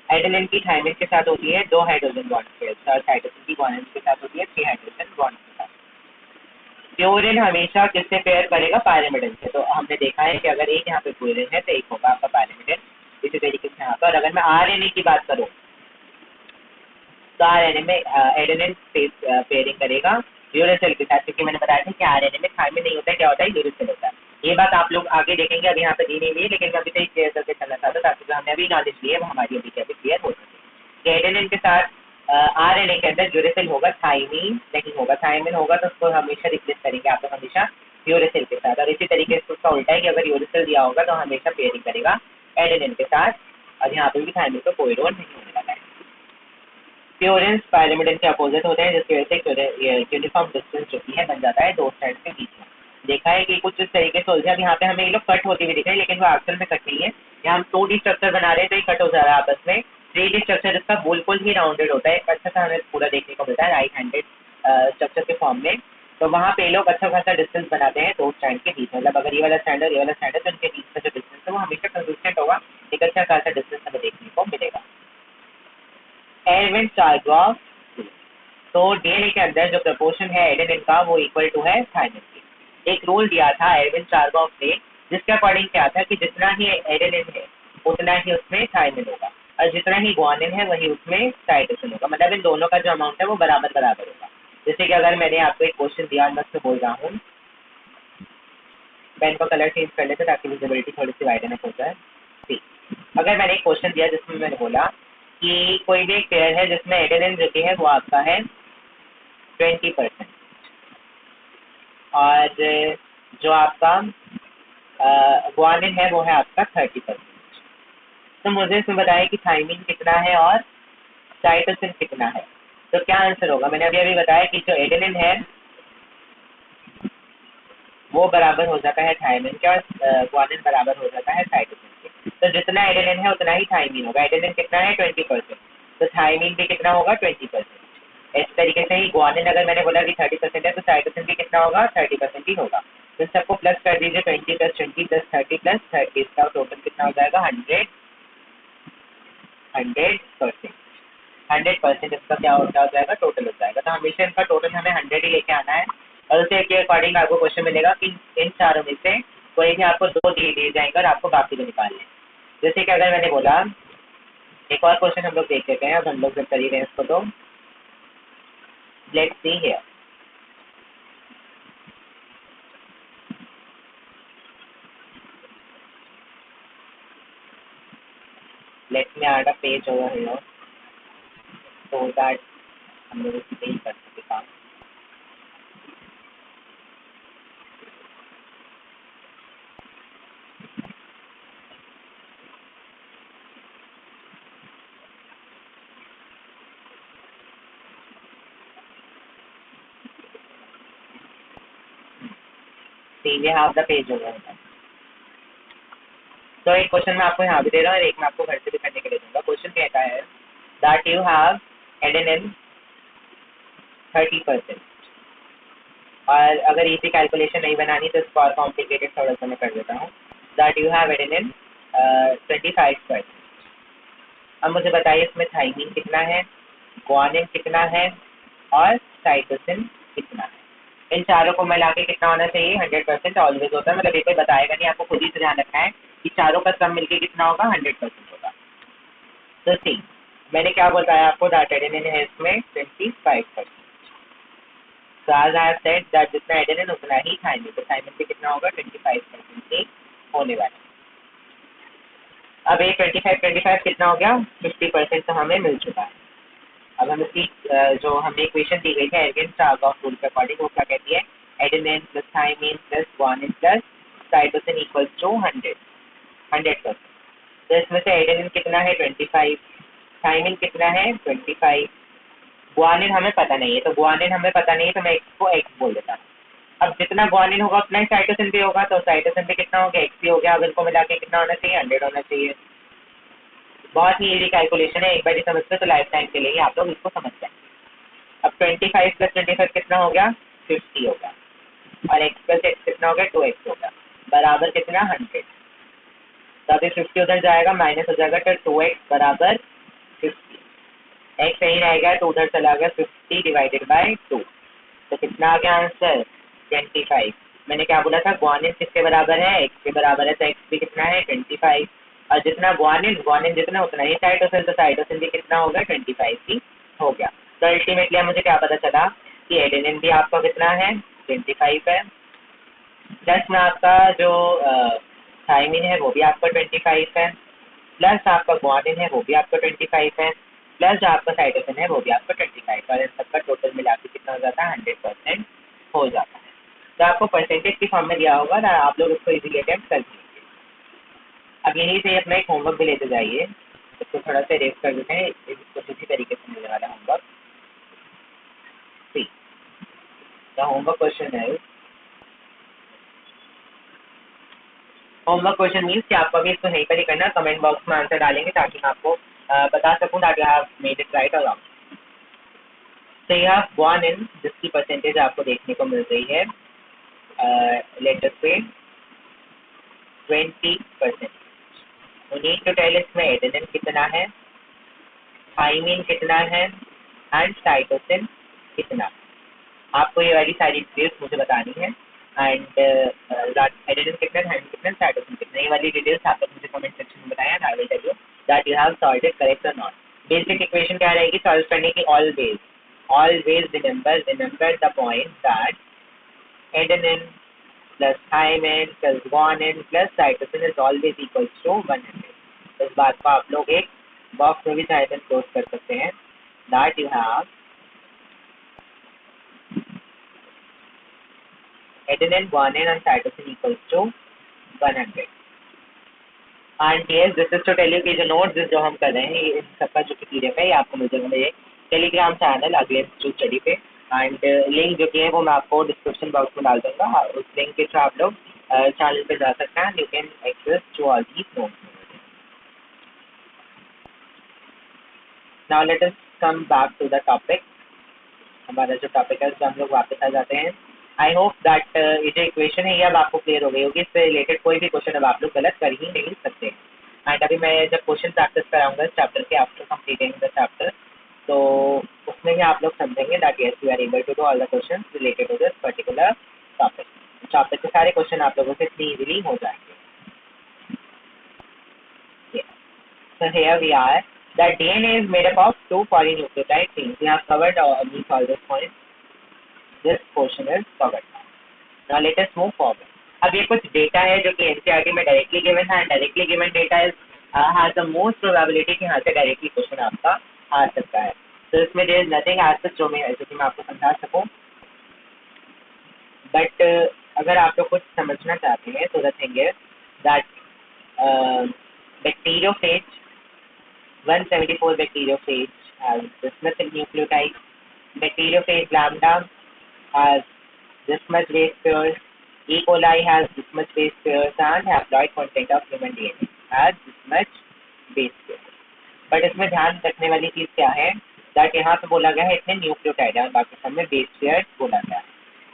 एडेनिन की थायमिन के साथ होती है 2 हाइड्रोजन बॉन्ड पेयर, साइटोसिन की गुआनिन के साथ होती है 3 हाइड्रोजन बॉन्ड के साथ। प्यूरिन हमेशा किससे पेयर करेगा, पायरिमिडिन से। तो हमने देखा है कि अगर एक यहाँ पे प्यूरिन है तो एक होगा आपका पायरिमिडिन। इसी तरीके से यहाँ पर अगर मैं आरएनए की बात करूँ तो आरएनए में एडेनिन पेयरिंग करेगा यूरेसिल के साथ, क्योंकि मैंने बताया था कि आरएनए में थायमिन नहीं होता है, क्या होता है, यूरेसिल होता है। ये बात आप लोग आगे देखेंगे, अभी यहाँ पे दी नहीं हुई है, लेकिन मैं अभी से क्लियर करके चलना चाहता ताकि जो हमने अभी नॉलेज ली है वो हमारी अभी क्या क्लियर हो सके। एडेनिन के साथ आरएनए के अंदर यूरेसिल होगा, थाइमिन नहीं होगा। थाइमिन होगा तो उसको हमेशा रिप्लेस करेंगे आप लोग हमेशा यूरेसिल के साथ, और इसी तरीके से उसका उल्टा है कि अगर यूरेसिल दिया होगा तो हमेशा पेयरिंग करेगा एडेनिन के साथ, और यहाँ पे भी थाइमिन को कोई रोल नहीं होने वाला है। प्योरेंस पायरिमिडिन के अपोजिट होते हैं, जिसकी वजह से यूनिफॉर्म डिस्टेंस जो की है बन जाता है दो स्ट्रैंड के बीच में। देखा है कि कुछ इस तरीके से उलझा, यहाँ पे हमें ये लोग कट होती हुई दिख रहे हैं, लेकिन वो एक्चुअल में कट नहीं है। यहाँ हम 2D स्ट्रक्चर बना रहे हैं तो ये कट हो जा रहा है आपस में। 3D स्ट्रक्चर इसका बिल्कुल ही राउंडेड होता है, अच्छा सा हमें पूरा देखने को मिलता है राइट हैंडेड स्ट्रक्चर के फॉर्म में। तो वहाँ पे लोग अच्छा खासा डिस्टेंस बनाते हैं दो स्टैंड के बीच, मतलब अगर ये वाला स्टैंड और ये वाला स्टैंड है तो उनके बीच का जो डिस्टेंस है वो हमेशा कंसिस्टेंट होगा, एक अच्छा खासा डिस्टेंस हमें देखने को मिलेगा। एरविन चार्गॉफ, तो डीएनए के अंदर जो प्रपोर्शन है एडेनिन का वो इक्वल टू है थायमिन की। एक रूल दिया था एरविन चार्गॉफ ने, जिसके अकॉर्डिंग क्या था कि जितना ही एडेनिन है उतना ही उसमें थायमिन होगा, और जितना ही गुआनिन है वही उसमें साइटोसिन होगा, मतलब इन दोनों का जो अमाउंट है वो बराबर बराबर होगा। जैसे कि अगर मैंने आपको एक क्वेश्चन दिया, मैं उससे बोल रहा हूँ, पेन का कलर चेंज कर लेते ताकि विजिबिलिटी थोड़ी सी वाइडनेस हो जाए। ठीक, अगर मैंने एक क्वेश्चन दिया जिसमें मैंने बोला कि कोई भी एक पेयर है जिसमें एडेनिन जो कि है वो आपका है 20%, और जो आपका गुआनिन है वो है आपका 30%। तो मुझे इसमें बताया कि थाइमिन कितना है और साइटोसिन कितना है, तो क्या आंसर होगा। मैंने अभी अभी बताया कि जो एडेनिन है वो बराबर हो जाता है थाइमिन के, और गुआनिन बराबर हो जाता है साइटोसिन के। तो जितना एडेनिन है उतना ही थाइमिन होगा। एडेनिन कितना है 20%, तो थाइमिन भी कितना होगा 20%। इस तरीके से ही गुआनिन अगर मैंने बोला कि 30% है तो साइटोसिन भी कितना होगा 30% ही होगा। तो सबको प्लस कर दीजिए, 20 + 20 + 30 + 30, इसका टोटल कितना हो जाएगा 100%। 100% इसका क्या हो जाएगा, टोटल हो जाएगा। तो हमेशा इनका टोटल हमें 100 ही लेके आना है, और उसे के अकॉर्डिंग आपको क्वेश्चन मिलेगा कि इन चारों में से कोई भी आपको 2 दिए जाएंगे और आपको बाकी को निकालने हैं। जैसे कि अगर मैंने बोला, एक और क्वेश्चन हम लोग देख लेते हैं, अब हम लोग जब कर ही रहे हैं इसको, तो let's see here. Let me add a page over here so that हम लोग इसी पे ही कर सके काम। ये हाफ द पेज होगा। तो एक क्वेश्चन मैं आपको यहाँ भी दे रहा हूँ और एक मैं आपको घर से भी करने के लिए दूंगा। क्वेश्चन कहता है दैट यू हैव एडेनिन 30%, और अगर इसी कैलकुलेशन नहीं बनानी तो इसको और कॉम्प्लिकेटेड थोड़ा सा मैं कर देता हूँ। That you have adenine 25%। अब मुझे बताइए इसमें थाइमिन कितना है, गुआनिन कितना है और साइटोसिन कितना है। इन चारों को मिला के कितना होना चाहिए, 100% ऑलवेज होता है, मतलब ये कोई बताएगा नहीं, आपको खुद ही से ध्यान रखना है कि चारों का सम मिलके कितना होगा 100% होगा। तो सी मैंने क्या बताया आपको, दैट एडेनिन है इसमें 25%। तो आज आई हैव सेड दैट जितना एडेनिन उतना ही थाइमिन, तो थाइमिन पे कितना होगा 25% ही होने वाला। अब ये 25 कितना हो गया, 50% तो हमें मिल चुका है। अब हम इसकी जो हमें इक्वेशन दी गई है एर्गेन-सारगॉफ रूल के अकॉर्डिंग, वो क्या कहती है, adenine plus thymine plus guanine plus cytosine equals to 100%। तो इसमें से एडेनिन कितना है 25, थाइमिन कितना है 25, ग्वानिन हमें पता नहीं है, तो ग्वानिन हमें पता नहीं है तो मैं एक्स को एक्स बोल देता हूँ। अब जितना ग्वानिन होगा उतना ही साइटोसिन भी होगा, तो साइटोसिन भी कितना हो गया, एक्स भी हो गया। अब इनको मिला के कितना होना चाहिए, 100 होना चाहिए। बहुत ही इजी कैलकुलेशन है, एक बार ही समझते तो लाइफ टाइम के लिए ही आप लोग इसको समझ जाए। अब 25 प्लस 25 कितना हो गया, 50 हो गया, और x प्लस एक्स कितना हो गया, 2x हो गया, बराबर कितना 100। तो अभी 50 उधर जाएगा, माइनस हो जाएगा, तो 2x बराबर 50, x सही रहेगा तो उधर चला गया 50 डिवाइडेड बाई 2, तो कितना आ गया आंसर 25। मैंने क्या बोला था, ग्वानिन किसके बराबर है, x के बराबर है, तो x भी कितना है 25, और जितना ग्वानिन जितना उतना ही साइटोसिन, तो साइटोसिन भी कितना होगा 25 ही हो गया। तो अल्टीमेटली मुझे क्या पता चला कि एडेनिन भी आपका कितना है 25 है, प्लस में आपका जो थाइमिन है वो भी आपका 25 है, प्लस आपका ग्वानिन है वो भी आपका 25 है, प्लस जो आपका साइटोसिन है वो भी आपका 25, और इन सबका टोटल मिला के कितना हो जाता है 100% हो जाता है। तो आपको परसेंटेज की फॉर्म में दिया होगा ना, आप लोग उसको इजीली अटेम्प्ट कर लीजिए। अब यहीं से अपना एक होमवर्क भी लेते जाइए, इसको थोड़ा सा रेस कर देते हैं, इसको इसी तरीके से मिलने वाला homework. See the homework question है, होमवर्क क्वेश्चन मीन्स कि आपको अभी इसको नहीं पर ही करना, कमेंट बॉक्स में आंसर डालेंगे ताकि मैं आपको बता सकूं that you have made it right और रॉन्ग। तो यह ग्वानिन जिसकी परसेंटेज आपको देखने को मिल रही है, लेटर से 20%। तो नीड टू टेल इसमें एडेनिन कितना है, थाइमिन कितना है, एंड साइटोसिन कितना है। आपको ये वाली सारी डिटेल्स मुझे बतानी है, एंड एडेनिन कितना, थाइमिन कितना, साइटोसिन कितना, ये वाली डिटेल्स आप लोग मुझे कमेंट सेक्शन में बताएं, I will tell you that you have solved it correct और नॉट। बेसिक इक्वेशन क्या रहेगी सॉल्व करने की, always remember the point that adenine plus thymine plus guanine plus cytosine is always equals to 100। तो इस बात को आप लोग एक बॉक्स में भी चाहे तो क्लोज कर सकते हैं, that you have adenine, guanine and cytosine equals to 100। And yes this is to tell you कि जो नोट्स जो हम कर रहे हैं इन सबका जो पीडीएफ है ये आपको मिल जाएगा मेरे टेलीग्राम चैनल अगले इंस्टीट्यूट स्टडी पे, एंड लिंक जो कि है वो मैं आपको डिस्क्रिप्शन बॉक्स में डाल दूंगा, उस लिंक के थ्रू आप लोग चैनल पे जा सकते हैं, you can access to all these notes. Now let us come back to the topic. हमारा जो टॉपिक है उसमें हम लोग वापस आ जाते हैं। आई होप दैट ये जो इक्वेशन है ये अब आपको क्लियर हो गई होगी, इससे रिलेटेड कोई भी क्वेश्चन अब आप लोग गलत कर ही नहीं सकते। एंड अभी मैं जब क्वेश्चन प्रैक्टिस कराऊंगा इस चैप्टर के आफ्टर कंप्लीटिंग द चैप्टर, तो उसमें भी आप लोग समझेंगे that yes you are able to do all the question related to this particular topic. Topic के सारे क्वेश्चन आप लोगों से इतनी इजीली हो जाएंगे। So here we are that DNA is made up of two polynucleotide chains. We have covered almost all this point. This portion is covered. Now let us move forward. अब ये कुछ data है जो कि NCERT में directly given है, and directly given data is has the most probability कि यहाँ से डायरेक्टली क्वेश्चन आपका आ सकता है। तो इसमें there is nothing as such जो मैं आपको समझा सकूँ, बट अगर आप लोग कुछ समझना चाहते हैं तो the thing is that bacteriophage 174 bacteriophage has this much nucleotide. Bacteriophage lambda has this much base pairs. E. coli has this much base pairs, and haploid content of human DNA has this much base pairs. But इसमें ध्यान रखने वाली चीज क्या है, that यहाँ पे बोला गया है इतने न्यूक्लियोटाइड है, बाकी सब में बेस पेयर बोला गया है।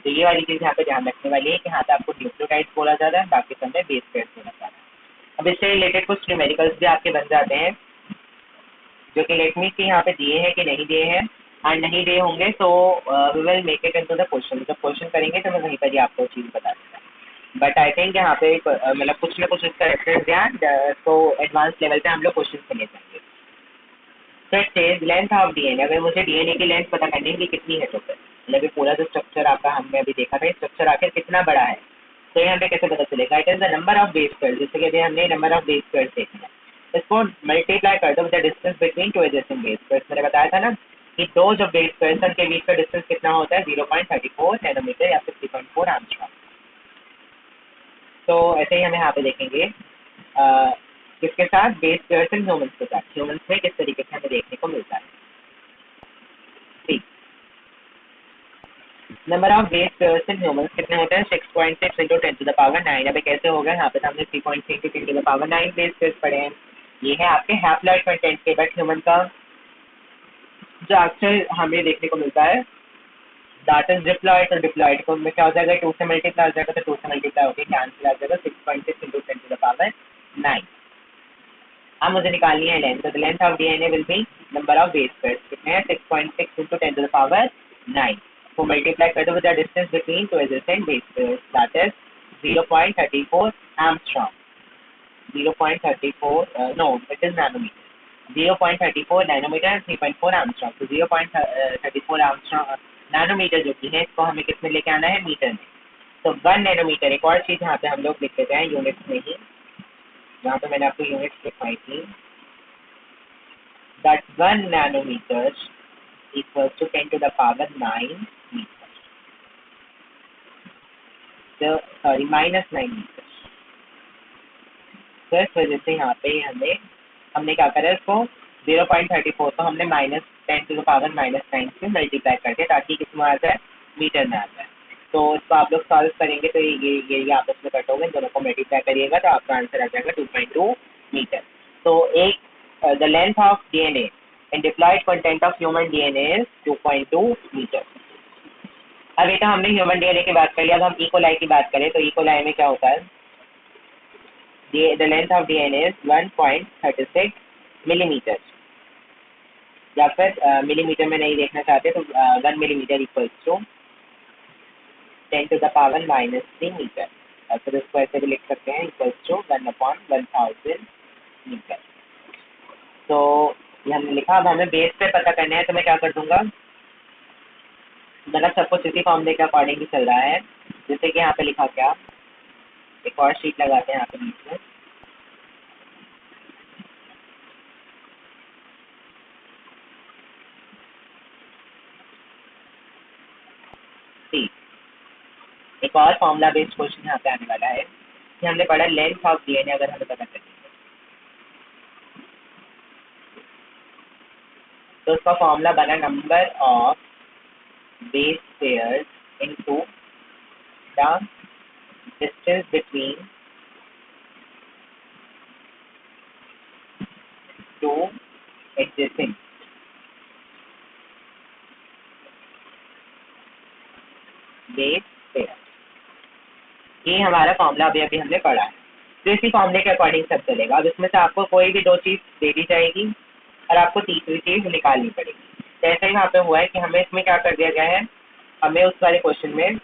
तो ये वाली चीज यहाँ पे ध्यान रखने वाली है कि यहाँ पे आपको न्यूक्लियोटाइड बोला जा रहा है, बाकी सब में बेस पेयर बोला जा रहा है। अब इससे रिलेटेड कुछ न्यूमेरिकल्स भी आपके बन जाते हैं, जो कि लेट मी सी यहाँ पे दिए हैं कि नहीं दिए हैं, एंड नहीं दिए होंगे तो we will make it into the question. जब क्वेश्चन करेंगे तो मैं वहीं पर ही आपको चीज़ बता दूँगा, बट आई थिंक यहाँ पे मतलब कुछ ना कुछ इसका रेफरेंस दिया, तो एडवांस लेवल पे हम लोग क्वेश्चन से ले जाएंगे। So it says length of DNA. अगर मुझे DNA की लेंथ पता करनी है कि कितनी है टोटल, मतलब ये पूरा जो स्ट्रक्चर आपका हमने अभी देखा था, स्ट्रक्चर आखिर कितना बड़ा है, तो यहाँ पे कैसे पता चलेगा? It is the number of base pairs, जैसे कि अभी हमने नंबर ऑफ बेस पेयर्स देखना है, इसको मल्टीप्लाई कर दो with the distance between two adjacent base pairs. मैंने बताया था ना कि दो जो बेस पेयर्स के बीच का डिस्टेंस कितना होता है, 0.34 नैनोमीटर या फिर 3.4 एंगस्ट्रॉम। तो ऐसे ही हम यहाँ पे देखेंगे किसके साथ, बेस पेयर्स इन ह्यूमंस के साथ, ह्यूमंस में किस तरीके से हमें देखने को मिलता है। ठीक, number of base pairs in humans कितने होते हैं, 6.6 इंटू 10 टू द पावर 9। अब कैसे हो गया, यहाँ पे तो हमने 3.6 into 10 to the power 9 base pairs पढ़े हैं, ये है आपके हैप्लॉइड कंटेंट के। बट ह्यूमन का जो अक्सर हमें देखने को मिलता है दैट इज डिप्लॉइड, और डिप्लॉइड को में क्या हो जाएगा, 2 से मल्टीप्लाई हो जाएगा, तो 2 से मल्टीप्लाई होकर कैंसिल आ जाएगा, 6.6 इंटू 10 टू द पावर 9। अब मुझे निकालनी है लेंथ, तो the length of DNA will be number of base pairs कितने हैं, 6.6 इंटू 10 टू द पावर 9 को मल्टीप्लाई कर दो with the distance between two adjacent base pairs, that is 0.34 angstrom, 0.34 no it is nanometer, 0.34 nanometre and 3.4 angstrom. तो 0.34 angstrom nanometre जो कि है, इसको हमें किसमें लेके आना है, मीटर में। तो 1 नैनोमीटर, एक और चीज यहाँ पे हम लोग लिख देते हैं यूनिट्स में ही, जहाँ पे मैंने आपको यूनिट्स लिखवाई थी, that 1 nanometre equal to 10 to the power 9 metre, तो सॉरी -9 मीटर। तो इस वजह से यहाँ पे हमने क्या करा, इसको 0.34 तो हमने -10 टू द पावर -9 से मल्टीप्लाई कर दिया, ताकि किसमें आ जाए, मीटर में आ जाए। तो इसको आप लोग सॉल्व करेंगे तो ये आपस में कट होगा, दोनों को मल्टीप्लाई करिएगा तो आपका आंसर आ जाएगा 2.2 मीटर। तो एक the length of DNA and diploid content of human DNA is 2.2 metre. अब ये तो हमने ह्यूमन डीएनए की बात करी, अब हम इकोलाई की बात करें तो इकोलाई में क्या होता है, the length of DNA is 1.36 millimetre, या फिर मिलीमीटर में नहीं देखना चाहते तो 1 millimetre equals to 10 to the power -3 metre, और फिर उसको ऐसे भी लिख सकते हैं इक्वल्स टू 1/1000 मीटर। तो ये हमने लिखा। अब हमें बेस पे पता करना है, तो मैं क्या कर दूंगा, मतलब सब कुछ इसी फॉर्मूले के अकॉर्डिंग ही चल रहा है, जैसे कि यहाँ पे लिखा, क्या एक और शीट लगाते हैं यहाँ पे बीच में, एक और फॉर्मूला बेस्ड क्वेश्चन यहाँ पे आने वाला है कि हमने पढ़ा लेंथ ऑफ डीएनए अगर हमें पता करनी है, तो उसका फॉर्मूला बना number of base pairs into the distance between two adjacent base pair. ये हमारा फॉर्मूला अभी हमने पढ़ा है, तो इसी फॉर्मूले के अकॉर्डिंग सब चलेगा। अब इसमें से आपको कोई भी 2 चीज़ दे दी जाएगी और आपको तीसरी चीज़ निकालनी पड़ेगी। तो ऐसा ही वहाँ पे हुआ है कि हमें इसमें क्या कर दिया गया है, हमें उस वाले क्वेश्चन में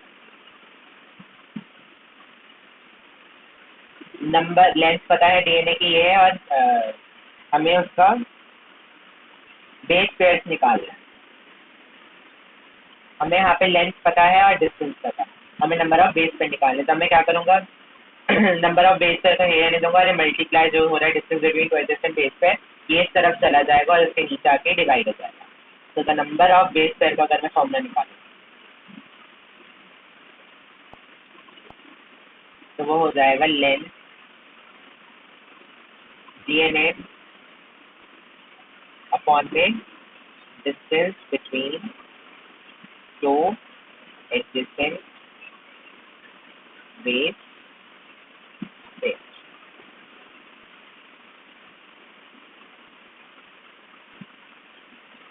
नंबर लेंथ पता है डीएनए की ये है, और हमें उसका बेस पेयर्स निकालना है। हमें यहाँ पे लेंथ पता है और डिस्टेंस पता है, हमें नंबर ऑफ बेस पेयर निकालने। तो मैं क्या करूँगा, नंबर ऑफ बेस पेयर का ये रहने दूंगा, और मल्टीप्लाई जो हो रहा है distance between two adjacent base pair, ये इस तरफ चला जाएगा और इसके नीचे आके डिवाइड हो जाएगा। तो the number of base pair का अगर मैं फॉर्मूला निकालूँ तो वो हो जाएगा लेंथ डीएनए अपॉन में distance between two adjacent base pair.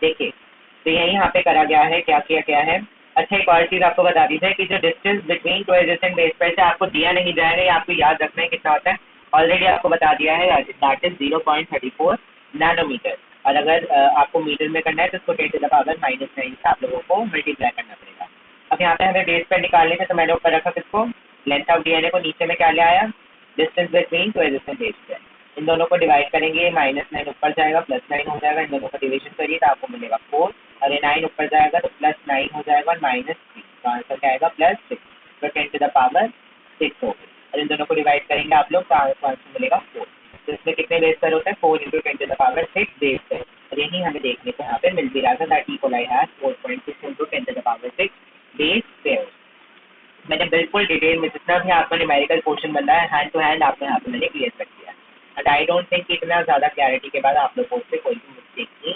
देखिए, तो यही यहाँ पे करा गया है, क्या किया गया है। अच्छा, एक और चीज़ आपको बता दी जाए कि जो distance between two adjacent base pair से आपको दिया नहीं जाएगा, ये आपको याद रखना है कितना होता है, ऑलरेडी आपको बता दिया है, दैट इज 0.34 नैनोमीटर। और अगर आपको मीटर में करना है तो उसको 10 टू द पावर -9 से आप लोगों को मल्टीप्लाई करना पड़ेगा। अब यहाँ पे हमें बेस पेयर निकालने थे, तो मैंने ऊपर रखा किसको, लेंथ ऑफ डीएनए को, नीचे में क्या ले आया, distance between two adjacent base pair. इन दोनों को डिवाइड करेंगे, -9 ऊपर जाएगा, +9 हो जाएगा, इन दोनों का डिवीजन करिए तो आपको मिलेगा 4, और ये 9 ऊपर जाएगा तो +9 हो जाएगा और -3, तो आंसर क्या आएगा +6, तो 10⁻6 हो गई। और इन दोनों को डिवाइड करेंगे आप लोग तो आंसर मिलेगा 4। तो इसमें कितने बेस पेयर होते हैं? 4 × 10⁻6 बेस पेयर। और यही हमें देखने को यहाँ पे मिल भी रहा था that E coli has 4.6 × 10⁻6 base pair. मैंने बिल्कुल डिटेल में जितना भी आपका न्यूमेरिकल क्वेश्चन बन रहा है हैंड टू हैंड आपके यहाँ पे मैंने क्लियर कर दिया। एंड आई डोंट थिंक इतना ज़्यादा क्लैरिटी के बाद आप लोगों से कोई भी मिस्टेक की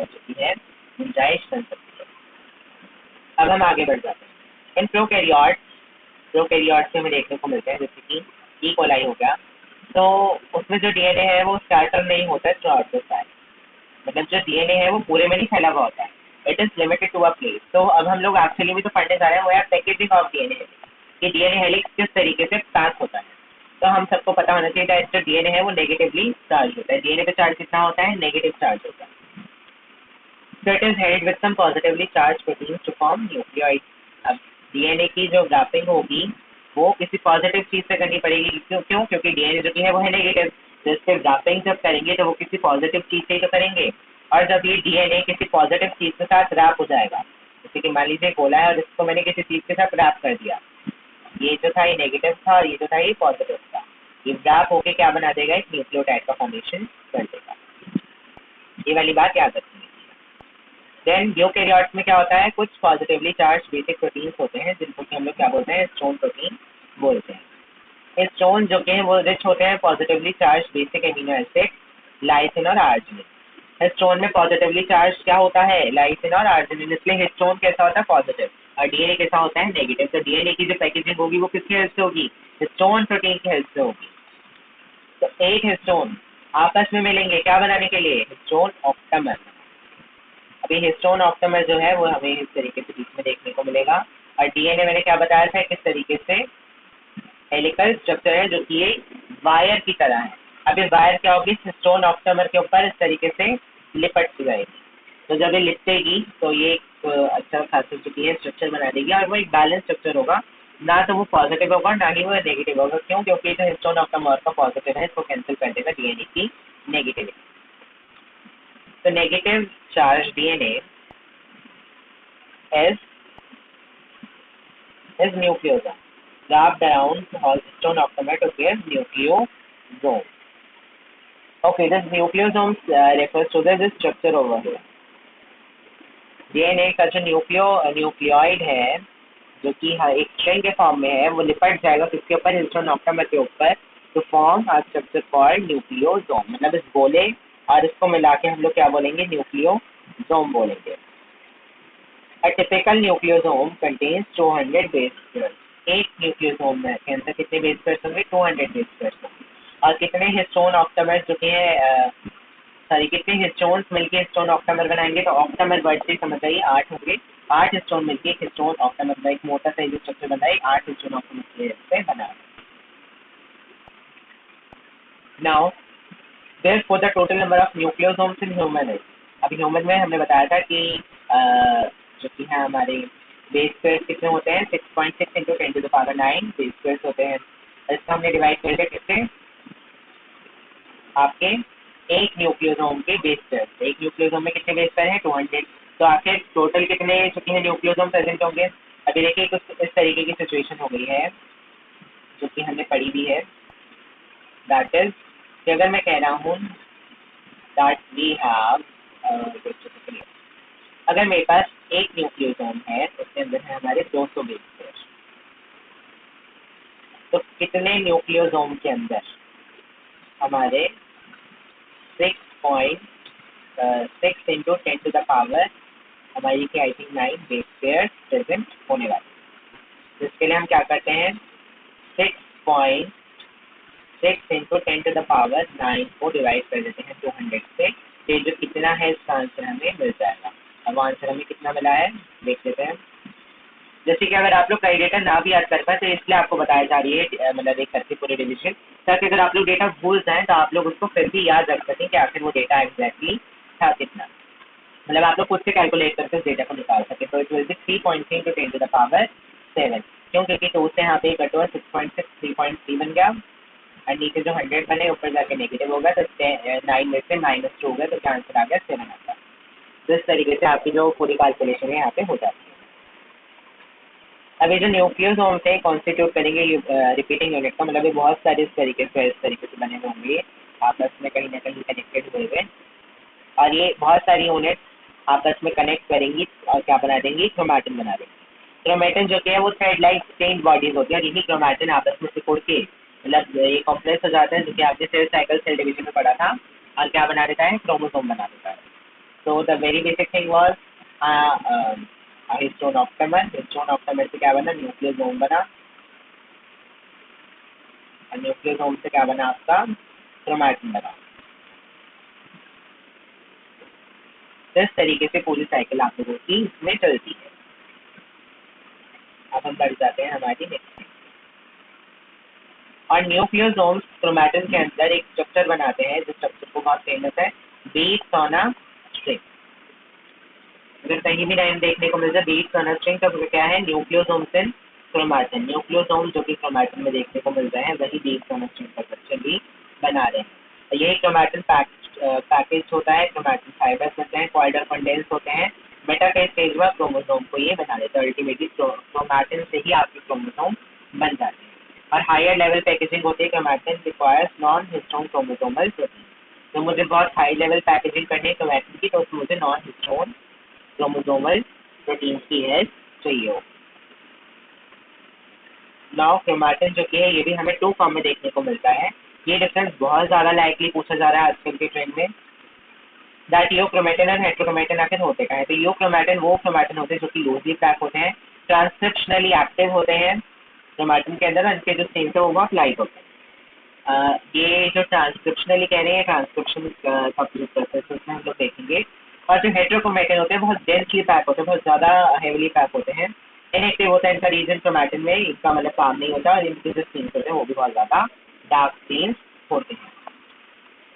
जो कि है गुंजाइश बन सकती है। अब हम आगे बढ़ जाते हैं। इन प्रोकैरियोट्स से हमें देखने को मिलते हैं जैसे कि ई कोलाई हो गया, तो उसमें जो डीएनए है वो स्टार्टर नहीं होता है, थ्रूआउट द सेल। मतलब जो डीएनए है वो पूरे में नहीं फैला हुआ होता है, it is limited to a place. तो अब हम लोग एक्चुअली में तो पढ़ने जा रहे हैं वो है पैकेजिंग ऑफ डीएनए, कि डीएनए हेलिक्स किस तरीके से पास होता है। तो हम सबको पता होना चाहिए कि जो डीएनए है वो नेगेटिवली चार्ज होता है। डीएनए पे चार्ज कितना होता है? नेगेटिव चार्ज होता है। So it is headed with some positively charged proteins to form nucleoids. अब डीएनए की जो रैपिंग होगी वो किसी पॉजिटिव चीज से करनी पड़ेगी। क्यों? क्योंकि डीएनए जो कि है वो है नेगेटिव, तो इससे रैपिंग जब करेंगे तो वो किसी पॉजिटिव चीज से ही तो करेंगे। और जब ये डीएनए किसी पॉजिटिव चीज के साथ रैप हो जाएगा, जैसे कि मान लीजिए गोला है और इसको मैंने किसी चीज के साथ रैप कर दिया, ये जो था ये नेगेटिव था और ये जो था ये पॉजिटिव था, ये रैप होके क्या बना देगा? एक न्यूक्लियोटाइड का फॉर्मेशन कर देगा। ये वाली बात याद रखनी है। देन यूकेरियोट्स में क्या होता है? कुछ पॉजिटिवली चार्ज बेसिक प्रोटीन्स होते हैं जिनको कि हम लोग क्या बोलते हैं? हिस्टोन प्रोटीन बोलते हैं। हिस्टोन जो कि वो रिच होते हैं positively charge basic amino acid lysine और आर्जिनिन। हिस्टोन में पॉजिटिवली चार्ज क्या होता है? लाइसिन और आर्जिनिन। इसलिए हिस्टोन कैसा होता है? पॉजिटिव। और डीएनए कैसा होता है? नेगेटिव। तो डीएनए की जो पैकेजिंग होगी वो किसकी हेल्प से होगी? हिस्टोन प्रोटीन की हेल्प से होगी। तो एक हिस्टोन आपस में मिलेंगे क्या बनाने के लिए? Histone octamer. अभी हिस्टोन ऑक्टामर जो है वो हमें इस तरीके से बीच में देखने को मिलेगा। और डीएनए मैंने क्या बताया था किस तरीके से हेलिकल स्ट्रक्चर है जो कि एक वायर की तरह है। अब ये वायर क्या होगी? हिस्टोन ऑक्टामर के ऊपर इस तरीके से लिपट जाएगी। तो जब ये लिपटेगी तो ये एक अच्छा खासा जो है स्ट्रक्चर बना देगी और वो एक बैलेंस स्ट्रक्चर होगा, ना तो वो पॉजिटिव होगा ना ही वो नेगेटिव होगा। क्यों? क्योंकि जो हिस्टोन ऑक्टामर का पॉजिटिव है इसको कैंसिल कर देगा डीएनए की नेगेटिविटी। तो negative charge DNA is nucleosome wrapped around the histone octamer to give nucleosome. Okay, this nucleosome refers to this structure over here. DNA का जो न्यूक्लियोइड है जो कि एक स्ट्रिंग के फॉर्म में है वो लिपट जाएगा किसके ऊपर? हिस्टोन ऑक्टामर के ऊपर, to form a structure called nucleosome. मतलब इस गोले और इसको मिला के हम लोग क्या बोलेंगे? न्यूक्लियोसोम बोलेंगे। A typical nucleosome contains 200 base pairs. एक न्यूक्लियोसोम के अंदर कितने बेस पेयर्स होंगे? 200 बेस पेयर्स होंगे। और कितने हिस्टोन ऑक्टामर जो कि है कितने हिस्टोन्स मिलके हिस्टोन ऑक्टामर बनाएंगे? तो ऑक्टामर वर्ड से समझ आइए 8 होंगे। 8 हिस्टोन मिलके हिस्टोन ऑक्टामर का एक मोटा सा स्ट्रक्चर बनाए, 8 हिस्टोन ऑक्टामर से बना। Now therefore the total number of nucleosomes in human is, अब ह्यूमन में हमने बताया था कि जो कि है हमारे बेस पेयर्स कितने होते हैं? 6.6 × 10⁻9 बेस पेयर्स होते हैं। इसको हमने डिवाइड कर दिया किससे? आपके एक न्यूक्लियोसोम के बेस पेयर। एक न्यूक्लियोसोम में कितने बेस पेयर हैं? 200। तो आपके टोटल कितने जो कि है न्यूक्लियोसोम प्रेजेंट होंगे? अभी देखिए कुछ इस तरीके की सिचुएशन हो गई है जो कि हमने पढ़ी भी है, दैट इज कि अगर मैं कह रहा हूँ दैट वी हैव अगर मेरे पास एक न्यूक्लियोसोम है तो उसके अंदर है हमारे 200 बेस पेयर। तो कितने न्यूक्लियोसोम के अंदर हमारे 6.6 × 10⁻, हमारी की I think 9 base pair present होने वाले। तो इसके लिए हम क्या करते हैं? 6.6 × 10⁻9 को डिवाइड कर देते हैं 200 से। तो जो कितना है इसका आंसर हमें मिल जाएगा। अब आंसर हमें कितना मिला है देख लेते हैं। जैसे कि अगर आप लोग कई डेटा ना भी याद कर पाए तो इसलिए आपको बताया जा रही है मतलब एक करके पूरे डिवीजन, ताकि अगर आप लोग डेटा भूल जाएं तो आप लोग उसको फिर भी याद रख सकें कि आखिर वो डेटा एग्जैक्टली था कितना। मतलब आप लोग खुद से कैलकुलेट करके उस डेटा को निकाल सके। तो इट विल बी 3.3 × 10⁻7। क्यों? क्योंकि 2 से यहाँ पे कटो 6.6 3.3 बन गया और नीचे जो 100 बने ऊपर जाके नेगेटिव होगा, तो 9 में से -2 होगा, तो क्या आंसर आ गया 7 आता है। तो इस तरीके से आपकी जो पूरी कैलकुलेशन है यहाँ पे हो जाती है। अब ये जो न्यूक्लियोसोम्स है कॉन्स्टिट्यूट करेंगे रिपीटिंग यूनिट का, मतलब ये बहुत सारे इस तरीके से बने हुए होंगे, आपस में कहीं ना कहीं कनेक्टेड हुए हुए, और ये बहुत सारी यूनिट आपस में कनेक्ट करेंगी और क्या बना देंगी, क्रोमैटिन बना देंगी। क्रोमैटिन जो कि है वो थ्रेड लाइक चेन बॉडीज होती है, और यही क्रोमैटिन आपस में सिकुड़ के मतलब ये कॉम्प्लेक्स हो जाता है, जो कि आपने सेल साइकिल सेल डिवीजन में पढ़ा था, और क्या बना देता है, क्रोमोसोम बना देता है। तो the very basic thing was histone octamer से क्या बना, न्यूक्लियोसोम बना, और न्यूक्लियोसोम से क्या बना आपका, क्रोमैटिन बना। तो इस तरीके से पूरी साइकिल आप लोगों की इसमें चलती है। अब हम बढ़ जाते हैं हमारी नेक्स्ट। और न्यूक्लियोसोम्स क्रोमैटिन के अंदर एक स्ट्रक्चर बनाते हैं, जो स्ट्रक्चर को बहुत फेमस है, बीट्स ऑन अ स्ट्रिंग। अगर कहीं भी लाइन देखने को मिल जाए बीट्स ऑन अ स्ट्रिंग, तो क्या है, न्यूक्लियोसोम्स इन क्रोमैटिन। न्यूक्लियोसोम जो कि क्रोमैटिन में देखने को मिल रहे हैं, वही बीट्स ऑन अ स्ट्रिंग का स्ट्रक्चर भी बना रहे हैं। यही क्रोमैटिन पैकेज होता है, क्रोमैटिन फाइबर्स होते हैं, कॉइल्ड और कंडेंस होते हैं, मेटाफेज स्टेज में क्रोमोसोम को ये बना देता है। अल्टीमेटली क्रोमैटिन से ही आपके क्रोमोसोम बन जाते हैं। और हायर लेवल पैकेजिंग होती है, chromatin requires non histone chromosomal protein. तो मुझे बहुत हाई लेवल पैकेजिंग करनी है क्रोमैटिन की, तो उसमें मुझे नॉन हिस्टोन क्रोमोसोमल प्रोटीन की हेल्प चाहिए हो। नाउ क्रोमैटिन जो कि है ये भी हमें 2 फॉर्म में देखने को मिलता है। ये डिफरेंस बहुत ज़्यादा लाइकली पूछा जा रहा है आजकल के ट्रेंड में, दैट यूक्रोमैटिन और हेटेरोक्रोमैटिन आखिर होते क्या है। तो यूक्रोमैटिन वो क्रोमैटिन होते हैं जो कि लूजली पैक होते हैं, ट्रांसक्रिप्शनली एक्टिव होते हैं क्रोमैटिन के अंदर, उनके जो स्टेन्स है वो बहुत लाइट होते हैं। ये जो ट्रांसक्रिप्शनली कह रहे हैं, ट्रांसक्रिप्शन का प्रोसेस उसमें हम लोग देखेंगे। और जो हेटेरोक्रोमैटिन होते हैं बहुत डेंसली पैक होते हैं, बहुत ज़्यादा हेवीली पैक होते हैं, इनएक्टिव होता है इनका रीजन क्रोमैटिन में, इसका मतलब काम नहीं होता, और इनके जो स्टेन्स होते हैं वो भी बहुत ज़्यादा डार्क स्टेन्स होते हैं।